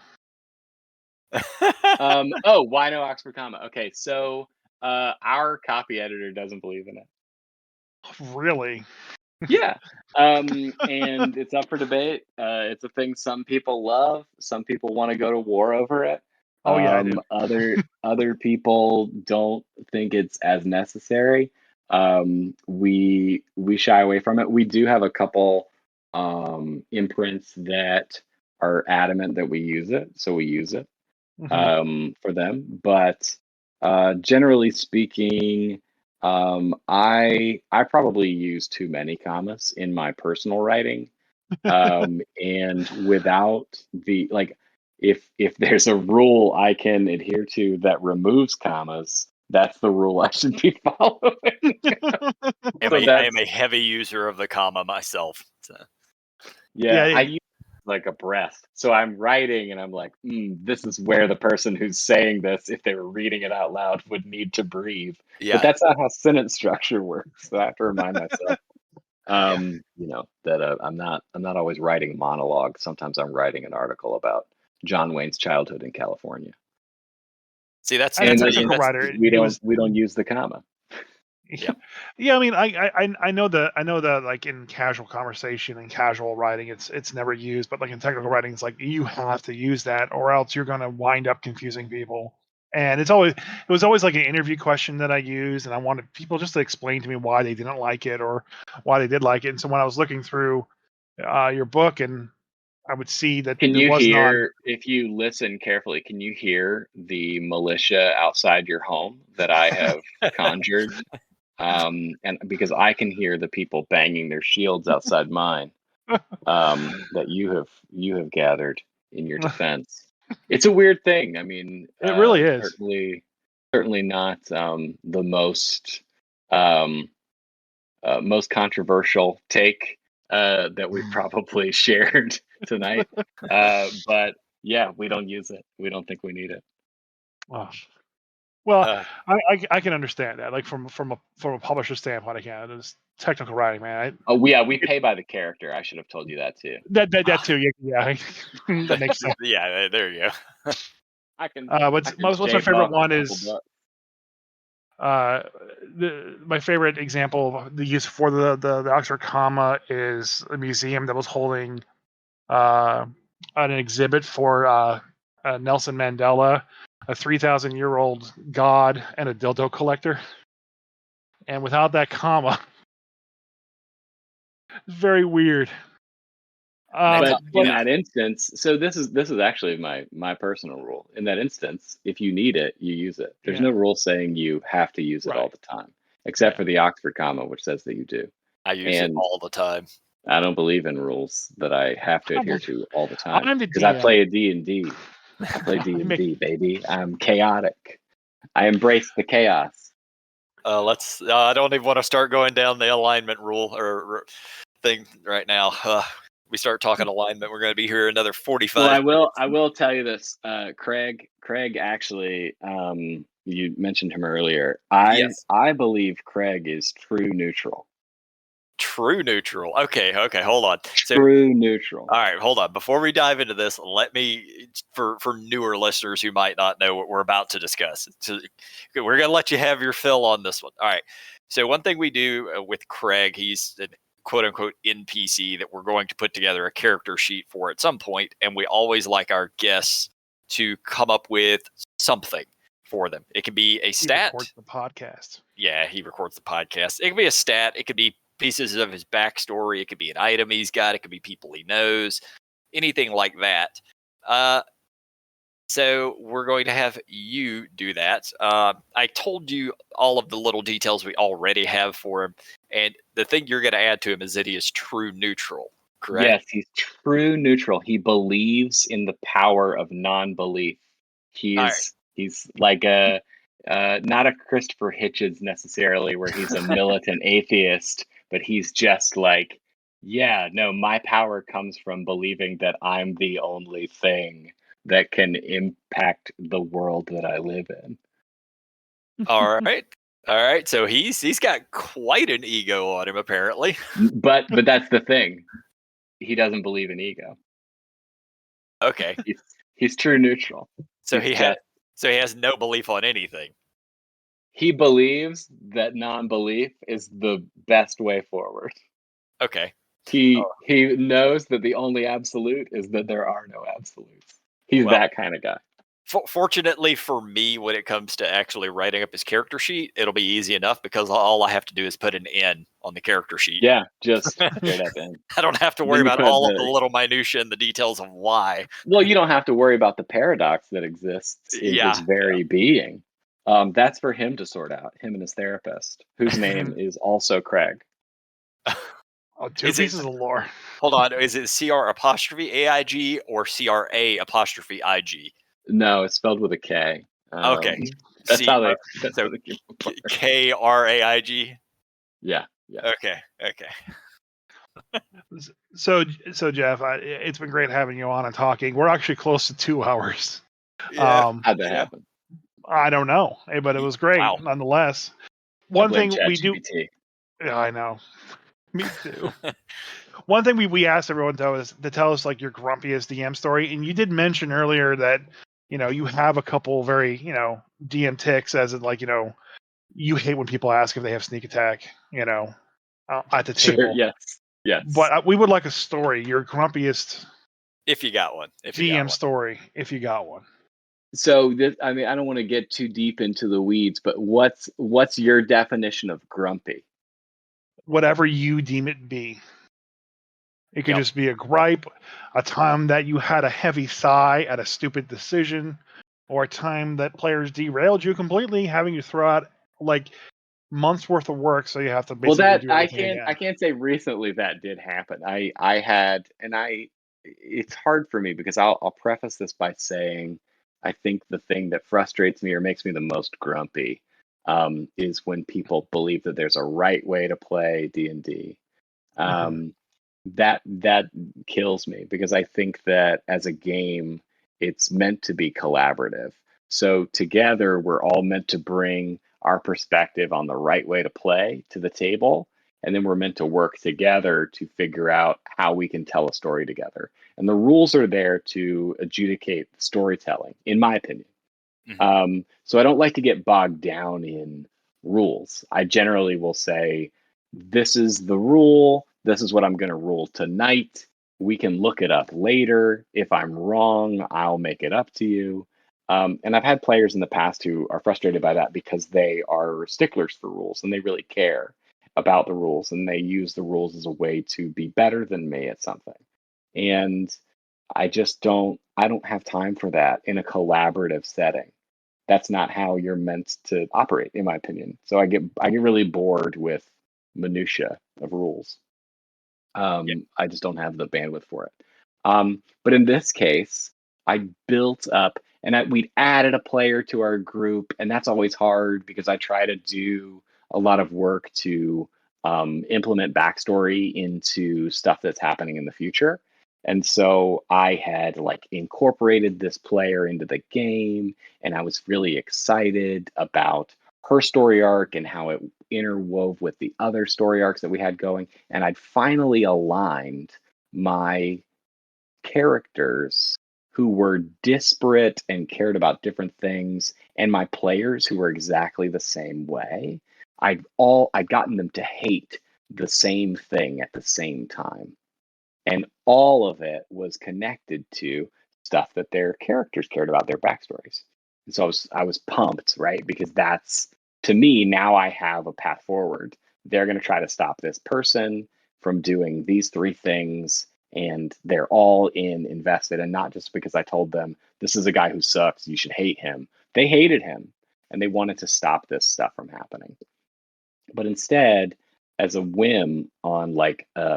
Why no Oxford comma? Okay, so our copy editor doesn't believe in it. Really? Yeah. And it's up for debate. It's a thing some people love. Some people want to go to war over it. Oh yeah, I do. Other people don't think it's as necessary. We shy away from it. We do have a couple imprints that are adamant that we use it, so we use it for them. But generally speaking, I probably use too many commas in my personal writing, and without the if there's a rule I can adhere to that removes commas, that's the rule I should be following. I am a heavy user of the comma myself. So. Yeah, I use like a breath. So I'm writing and I'm like, this is where the person who's saying this, if they were reading it out loud, would need to breathe. Yeah. But that's not how sentence structure works. So I have to remind myself, that I'm not always writing a monologue. Sometimes I'm writing an article about John Wayne's childhood in California. See, that's a technical writer. We don't use the comma. Yeah. I mean, I know that like in casual conversation and casual writing, it's never used, but like in technical writing, it's like you have to use that, or else you're going to wind up confusing people. And it was always like an interview question that I used, and I wanted people just to explain to me why they didn't like it or why they did like it. And so when I was looking through your book, and I would see that can you hear, if you listen carefully, can you hear the militia outside your home that I have conjured? And because I can hear the people banging their shields outside mine, that you have gathered in your defense. It's a weird thing. I mean, it really is certainly not the most controversial take that we've probably shared tonight. But yeah, we don't use it. We don't think we need it. Well, I can understand that. Like from a publisher standpoint, I can. It's technical writing, man. We pay by the character. I should have told you that too. That too. Yeah, that makes sense. Yeah, there you go. I can. What's my favorite one is My favorite example of the use for the Oxford comma is a museum that was holding an exhibit for Nelson Mandela, a 3,000-year-old god and a dildo collector. And without that comma, it's very weird. But in Yeah. that instance, so this is actually my personal rule. In that instance, if you need it, you use it. There's Yeah. no rule saying you have to use it all Right. the time, except Yeah. for the Oxford comma, which says that you do. I use it And all the time. I don't believe in rules that I have to adhere to all the time I'm the because I DM. play a D&D. I play D&D, baby. I'm chaotic. I embrace the chaos. Let's. I don't even want to start going down the alignment rule or thing right now. We start talking alignment, we're going to be here another 45. Well, I will tell you this. Craig actually, you mentioned him earlier. Yes. I believe Craig is true neutral. True neutral. Okay, hold on. So, True neutral. all right, hold on. Before we dive into this, let me, for newer listeners who might not know what we're about to discuss, so we're going to let you have your fill on this one. All right. So one thing we do with Craig, he's a quote unquote NPC that we're going to put together a character sheet for at some point, and we always like our guests to come up with something for them. It can be a He stat. records the podcast. Yeah, he records the podcast. It could be a stat. It could be pieces of his backstory. It could be an item he's got. It could be people he knows. Anything like that. So we're going to have you do that. I told you all of the little details we already have for him, and the thing you're going to add to him is that he is true neutral. Correct? Yes, he's true neutral. He believes in the power of non-belief. He's like a not a Christopher Hitchens necessarily, where he's a militant atheist, but he's just like, yeah, no, my power comes from believing that I'm the only thing that can impact the world that I live in. All right. All right. So he's got quite an ego on him, apparently. But that's the thing. He doesn't believe in ego. Okay. He's true neutral. So He's he has no belief on anything. He believes that non-belief is the best way forward. Okay. He knows that the only absolute is that there are no absolutes. He's that kind of guy. Fortunately for me, when it comes to actually writing up his character sheet, it'll be easy enough because all I have to do is put an N on the character sheet. Yeah, just straight up N. I don't have to worry about all of the little minutia and the details of why. Well, you don't have to worry about the paradox that exists in his very being. That's for him to sort out, him and his therapist, whose name is also Craig. Oh, two pieces of lore. Hold on, is it CR''AIG or CRA''IG? No, it's spelled with a K. Okay. That's how they. So KRAIG. Yeah. Okay. So Jeff, it's been great having you on and talking. We're actually close to 2 hours. Yeah. How'd that happen? I don't know, but it was great nonetheless. One thing we do. Yeah, I know. Me too. One thing we asked everyone though is to tell us like your grumpiest DM story, and you did mention earlier that you have a couple very DM ticks, as in like you hate when people ask if they have sneak attack at the table. Yes. But we would like a story. Your grumpiest, if you got one, DM story, if you got one. So I don't want to get too deep into the weeds, but what's your definition of grumpy? Whatever you deem it be. It could just be a gripe, a time that you had a heavy sigh at a stupid decision, or a time that players derailed you completely, having you throw out like months worth of work, so you have to basically do everything again. I can't say recently that did happen. I had, and it's hard for me because I'll preface this by saying I think the thing that frustrates me or makes me the most grumpy is when people believe that there's a right way to play D&D. That kills me because I think that as a game, it's meant to be collaborative. So together, we're all meant to bring our perspective on the right way to play to the table. And then we're meant to work together to figure out how we can tell a story together. And the rules are there to adjudicate storytelling, in my opinion. So I don't like to get bogged down in rules. I generally will say, this is the rule. This is what I'm going to rule tonight. We can look it up later. If I'm wrong, I'll make it up to you. And I've had players in the past who are frustrated by that because they are sticklers for rules and they really care about the rules and they use the rules as a way to be better than me at something. And I don't have time for that in a collaborative setting. That's not how you're meant to operate, in my opinion. So I get really bored with minutia of rules. I just don't have the bandwidth for it. But in this case, I built up, and we'd added a player to our group, and that's always hard because I try to do a lot of work to implement backstory into stuff that's happening in the future. And so I had like incorporated this player into the game, and I was really excited about her story arc and how it interwove with the other story arcs that we had going. And I'd finally aligned my characters who were disparate and cared about different things, and my players who were exactly the same way. I'd gotten them to hate the same thing at the same time. And all of it was connected to stuff that their characters cared about, their backstories. And so I was pumped, right? Because that's, to me, now I have a path forward. They're going to try to stop this person from doing these three things, and they're all invested. And not just because I told them, this is a guy who sucks, you should hate him. They hated him, and they wanted to stop this stuff from happening. But instead, as a whim on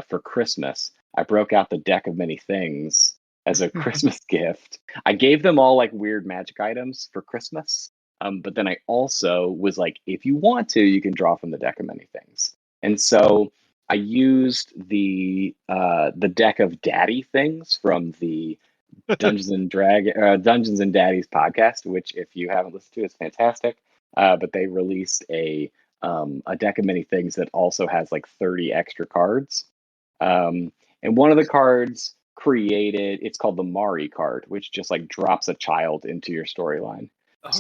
for Christmas, I broke out the deck of many things as a Christmas gift. I gave them all like weird magic items for Christmas. But then I also was like, if you want to, you can draw from the deck of many things. And so I used the deck of daddy things from the Dungeons and Daddies podcast, which if you haven't listened to, is fantastic. But they released a deck of many things that also has like 30 extra cards. And one of the cards it's called the Mari card, which just like drops a child into your storyline.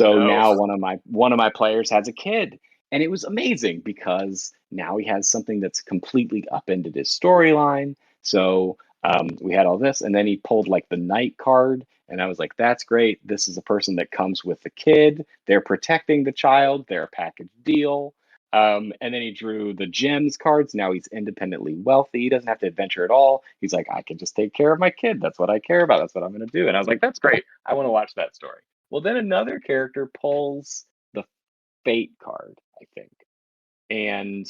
Now one of my players has a kid, and it was amazing because now he has something that's completely upended his storyline. So we had all this, and then he pulled like the Knight card, and I was like, that's great. This is a person that comes with the kid. They're protecting the child. They're a package deal. And then he drew the gems cards. Now he's independently wealthy. He doesn't have to adventure at all. He's like, I can just take care of my kid. That's what I care about. That's what I'm going to do. And I was like, that's great. I want to watch that story. Well, then another character pulls the Fate card, I think. And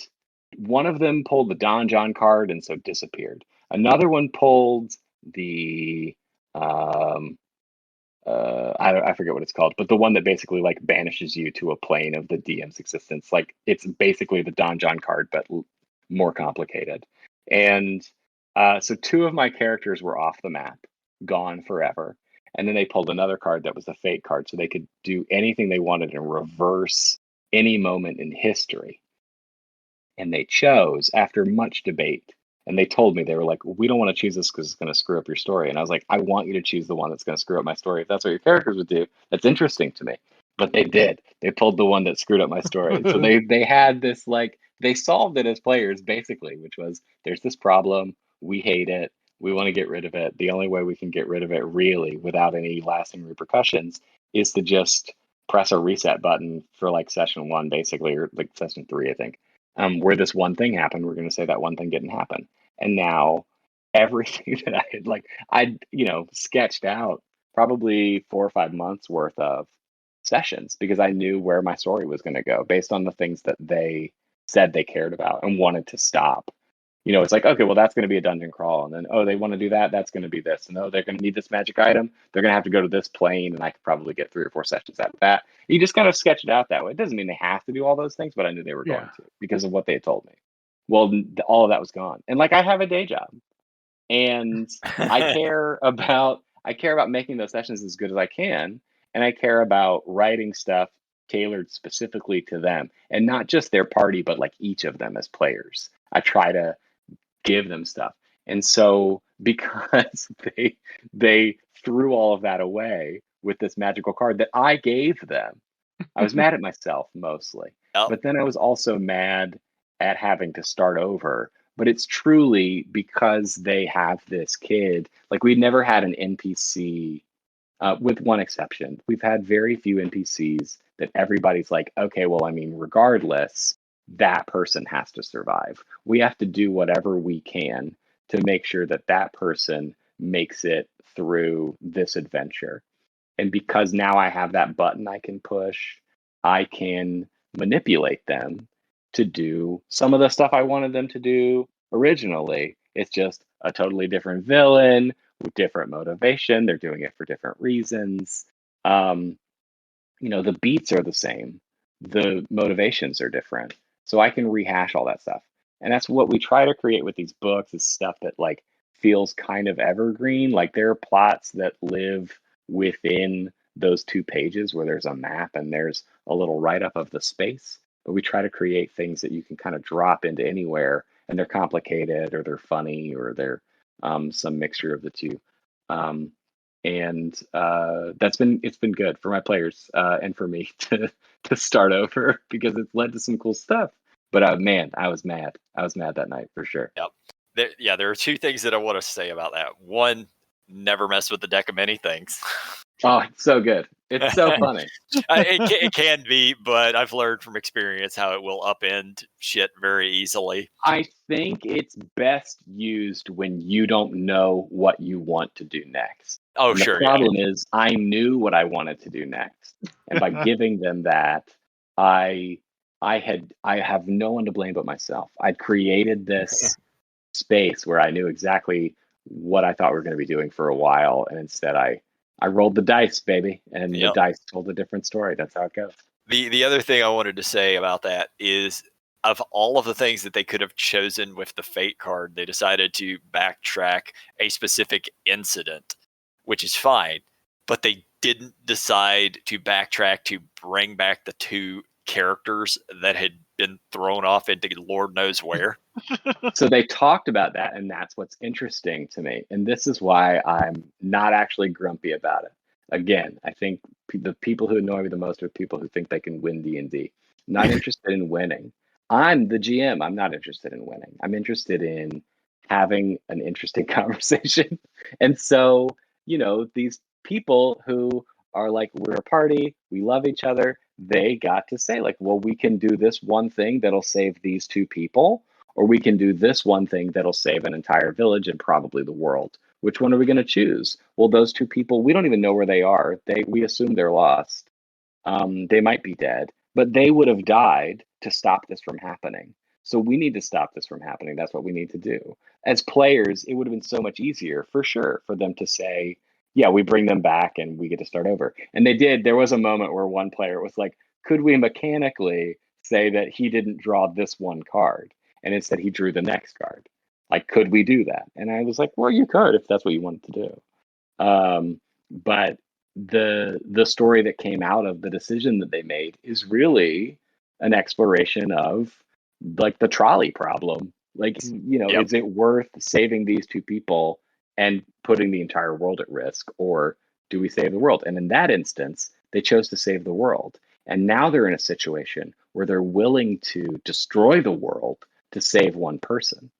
one of them pulled the Don John card and so disappeared. Another one pulled the I forget what it's called, but the one that basically like banishes you to a plane of the DM's existence. Like it's basically the Don John card, but more complicated. And so two of my characters were off the map, gone forever. And then they pulled another card that was the Fate card, so they could do anything they wanted and reverse any moment in history. And they chose, after much debate, and they told me, they were like, we don't want to choose this because it's going to screw up your story. And I was like, I want you to choose the one that's going to screw up my story. If that's what your characters would do, that's interesting to me. But they did. They pulled the one that screwed up my story. So they had this, like, they solved it as players, basically, which was, there's this problem. We hate it. We want to get rid of it. The only way we can get rid of it, really, without any lasting repercussions, is to just press a reset button for like session 1, basically, or like session 3, I think. Where this one thing happened, we're going to say that one thing didn't happen. And now everything that I'd sketched out probably 4 or 5 months worth of sessions because I knew where my story was going to go based on the things that they said they cared about and wanted to stop. It's like, okay, well, that's going to be a dungeon crawl. And then, oh, they want to do that. That's going to be this. And oh, they're going to need this magic item. They're going to have to go to this plane. And I could probably get 3 or 4 sessions out of that. You just kind of sketch it out that way. It doesn't mean they have to do all those things, but I knew they were going to because of what they had told me. Well, all of that was gone. And like, I have a day job and I care about making those sessions as good as I can. And I care about writing stuff tailored specifically to them and not just their party, but like each of them as players. I try to give them stuff. And so because they threw all of that away with this magical card that I gave them, I was mad at myself mostly. Yep. But then I was also mad at having to start over. But it's truly because they have this kid. Like, we'd never had an NPC, with one exception. We've had very few NPCs that everybody's like, okay, well, I mean, regardless, that person has to survive. We have to do whatever we can to make sure that that person makes it through this adventure. And because now I have that button I can push, I can manipulate them to do some of the stuff I wanted them to do originally. It's just a totally different villain with different motivation. They're doing it for different reasons. Um, the beats are the same, the motivations are different. So I can rehash all that stuff. And that's what we try to create with these books, is stuff that like feels kind of evergreen. Like, there are plots that live within those 2 pages where there's a map and there's a little write-up of the space. But we try to create things that you can kind of drop into anywhere, and they're complicated or they're funny or they're some mixture of the two. And it's been good for my players, and for me to start over, because it's led to some cool stuff. But man, I was mad. I was mad that night for sure. Yep. There are 2 things that I want to say about that. One, never mess with the deck of many things. Oh, it's so good. It's so funny. It can be, but I've learned from experience how it will upend shit very easily. I think it's best used when you don't know what you want to do next. Oh, and sure. The problem is, I knew what I wanted to do next, and by giving them that, I have no one to blame but myself. I'd created this space where I knew exactly what I thought we were going to be doing for a while, and instead I rolled the dice, baby, and the dice told a different story. That's how it goes. The other thing I wanted to say about that is, of all of the things that they could have chosen with the fate card, they decided to backtrack a specific incident, which is fine, but they didn't decide to backtrack to bring back the 2 characters that had been thrown off into Lord knows where. So they talked about that, and that's what's interesting to me. And this is why I'm not actually grumpy about it. Again, I think the people who annoy me the most are people who think they can win D&D. Not interested in winning. I'm the GM. I'm not interested in winning. I'm interested in having an interesting conversation. And so, these people who are like, we're a party, we love each other, they got to say, like, well, we can do this one thing that'll save these 2 people, or we can do this one thing that'll save an entire village and probably the world. Which one are we going to choose? Well, those 2 people, we don't even know where they are. We assume they're lost. They might be dead, but they would have died to stop this from happening. So we need to stop this from happening. That's what we need to do. As players, it would have been so much easier, for sure, for them to say, yeah, we bring them back and we get to start over. And they did. There was a moment where one player was like, could we mechanically say that he didn't draw this one card, and instead he drew the next card? Like, could we do that? And I was like, well, you could, if that's what you wanted to do. But the story that came out of the decision that they made is really an exploration of, like, the trolley problem. Like, Yep. is it worth saving these 2 people and putting the entire world at risk, or do we save the world? And in that instance, they chose to save the world. And now they're in a situation where they're willing to destroy the world to save one person,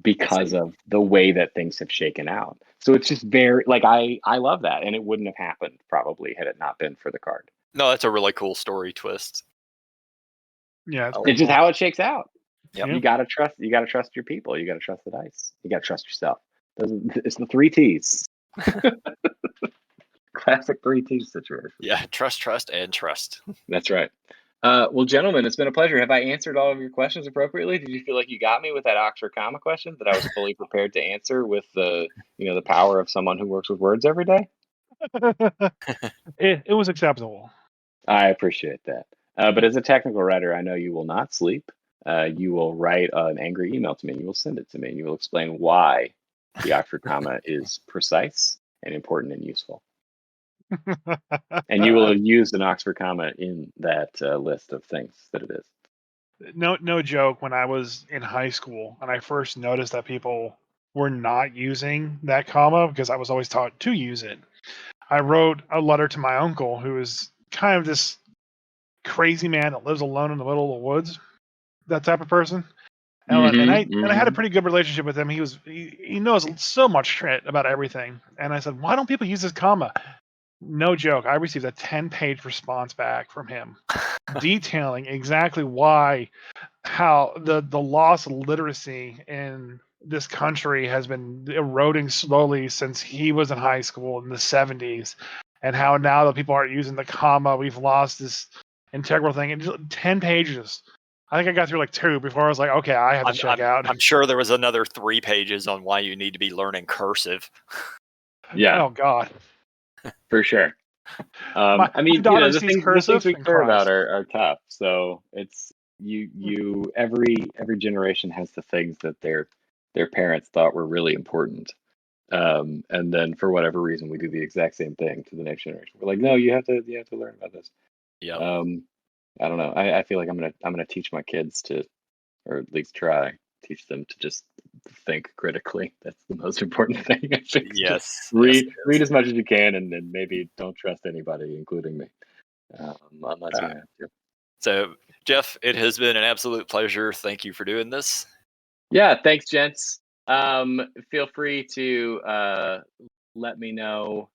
because of the way that things have shaken out. So it's just very, like, I love that, and it wouldn't have happened probably had it not been for the card. No, that's a really cool story twist. Yeah, It's just how it shakes out. Yep. You gotta trust your people. You gotta trust the dice. You gotta trust yourself. It's the 3 T's. Classic 3 T's situation. Yeah, trust, and trust. That's right. Well, gentlemen, it's been a pleasure. Have I answered all of your questions appropriately? Did you feel like you got me with that Oxford comma question that I was fully prepared to answer with the power of someone who works with words every day? it was acceptable. I appreciate that. But as a technical writer, I know you will not sleep. You will write an angry email to me. You will send it to me. And you will explain why the Oxford comma is precise and important and useful. And you will have used an Oxford comma in that list of things that it is. No joke. When I was in high school and I first noticed that people were not using that comma, because I was always taught to use it, I wrote a letter to my uncle, who was kind of this crazy man that lives alone in the middle of the woods, that type of person. And I had a Mhm. pretty good relationship with him. He knows so much shit about everything. And I said, why don't people use this comma? No joke. I received a 10-page response back from him detailing exactly how the loss of literacy in this country has been eroding slowly since he was in high school in the 70s, and how now that people aren't using the comma, we've lost this integral thing. And just 10 pages. I think I got through like 2 before I was like, okay, I have to check out. I'm sure there was another 3 pages on why you need to be learning cursive. Yeah, Oh God. for sure. My I mean, daughter the sees things cursive we and care about cries. are tough. So it's every generation has the things that their parents thought were really important. And then for whatever reason, we do the exact same thing to the next generation. We're like, no, you have to learn about this. Yep. I don't know. I feel like I'm gonna teach my kids to, or at least try teach them to just think critically. That's the most important thing. I think. Just Yes. Yes, it read is. as much as you can, and then maybe don't trust anybody, including me, unless you have to. So, Jeff, it has been an absolute pleasure. Thank you for doing this. Yeah, thanks, gents. Feel free to let me know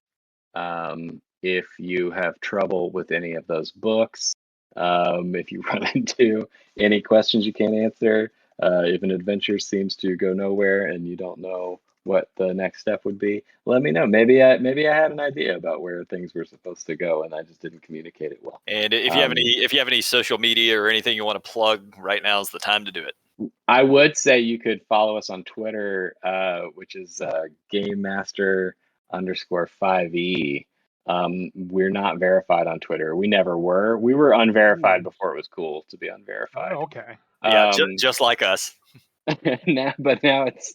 if you have trouble with any of those books, if you run into any questions you can't answer, if an adventure seems to go nowhere and you don't know what the next step would be, let me know. Maybe I had an idea about where things were supposed to go and I just didn't communicate it well. And if you have any social media or anything you want to plug, right now is the time to do it. I would say you could follow us on Twitter, which is Game Master _5e. We're not verified on Twitter. We never were. We were unverified Ooh. before it was cool to be unverified. Oh, okay. Yeah, just like us. But now it's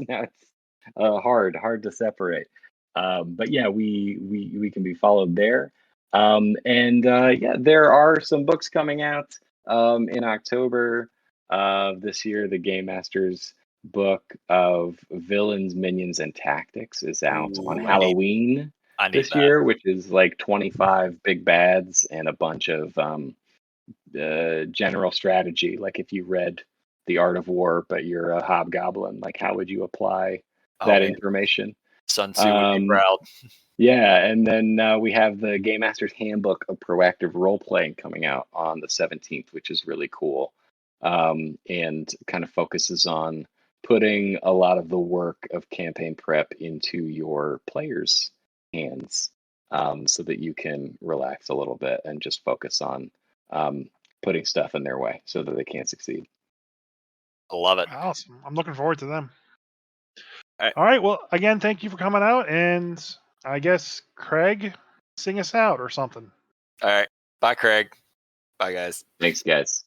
hard to separate. But yeah, we can be followed there. And yeah, there are some books coming out in October of this year. The Game Masters book of Villains, Minions, and Tactics is out on Ooh, Halloween I need this that. year, which is like 25 big bads and a bunch of general strategy. Like if you read The Art of War, but you're a hobgoblin, like how would you apply Oh that man, information? Sun Tzu would be proud. Yeah, and then we have the Game Master's Handbook of Proactive Role Playing coming out on the 17th, which is really cool, and kind of focuses on putting a lot of the work of campaign prep into your players' hands, so that you can relax a little bit and just focus on putting stuff in their way so that they can't succeed. I love it. Awesome. I'm looking forward to them. All right. All right. Well, again, thank you for coming out. And I guess, Craig, sing us out or something. All right. Bye, Craig. Bye, guys. Thanks, guys.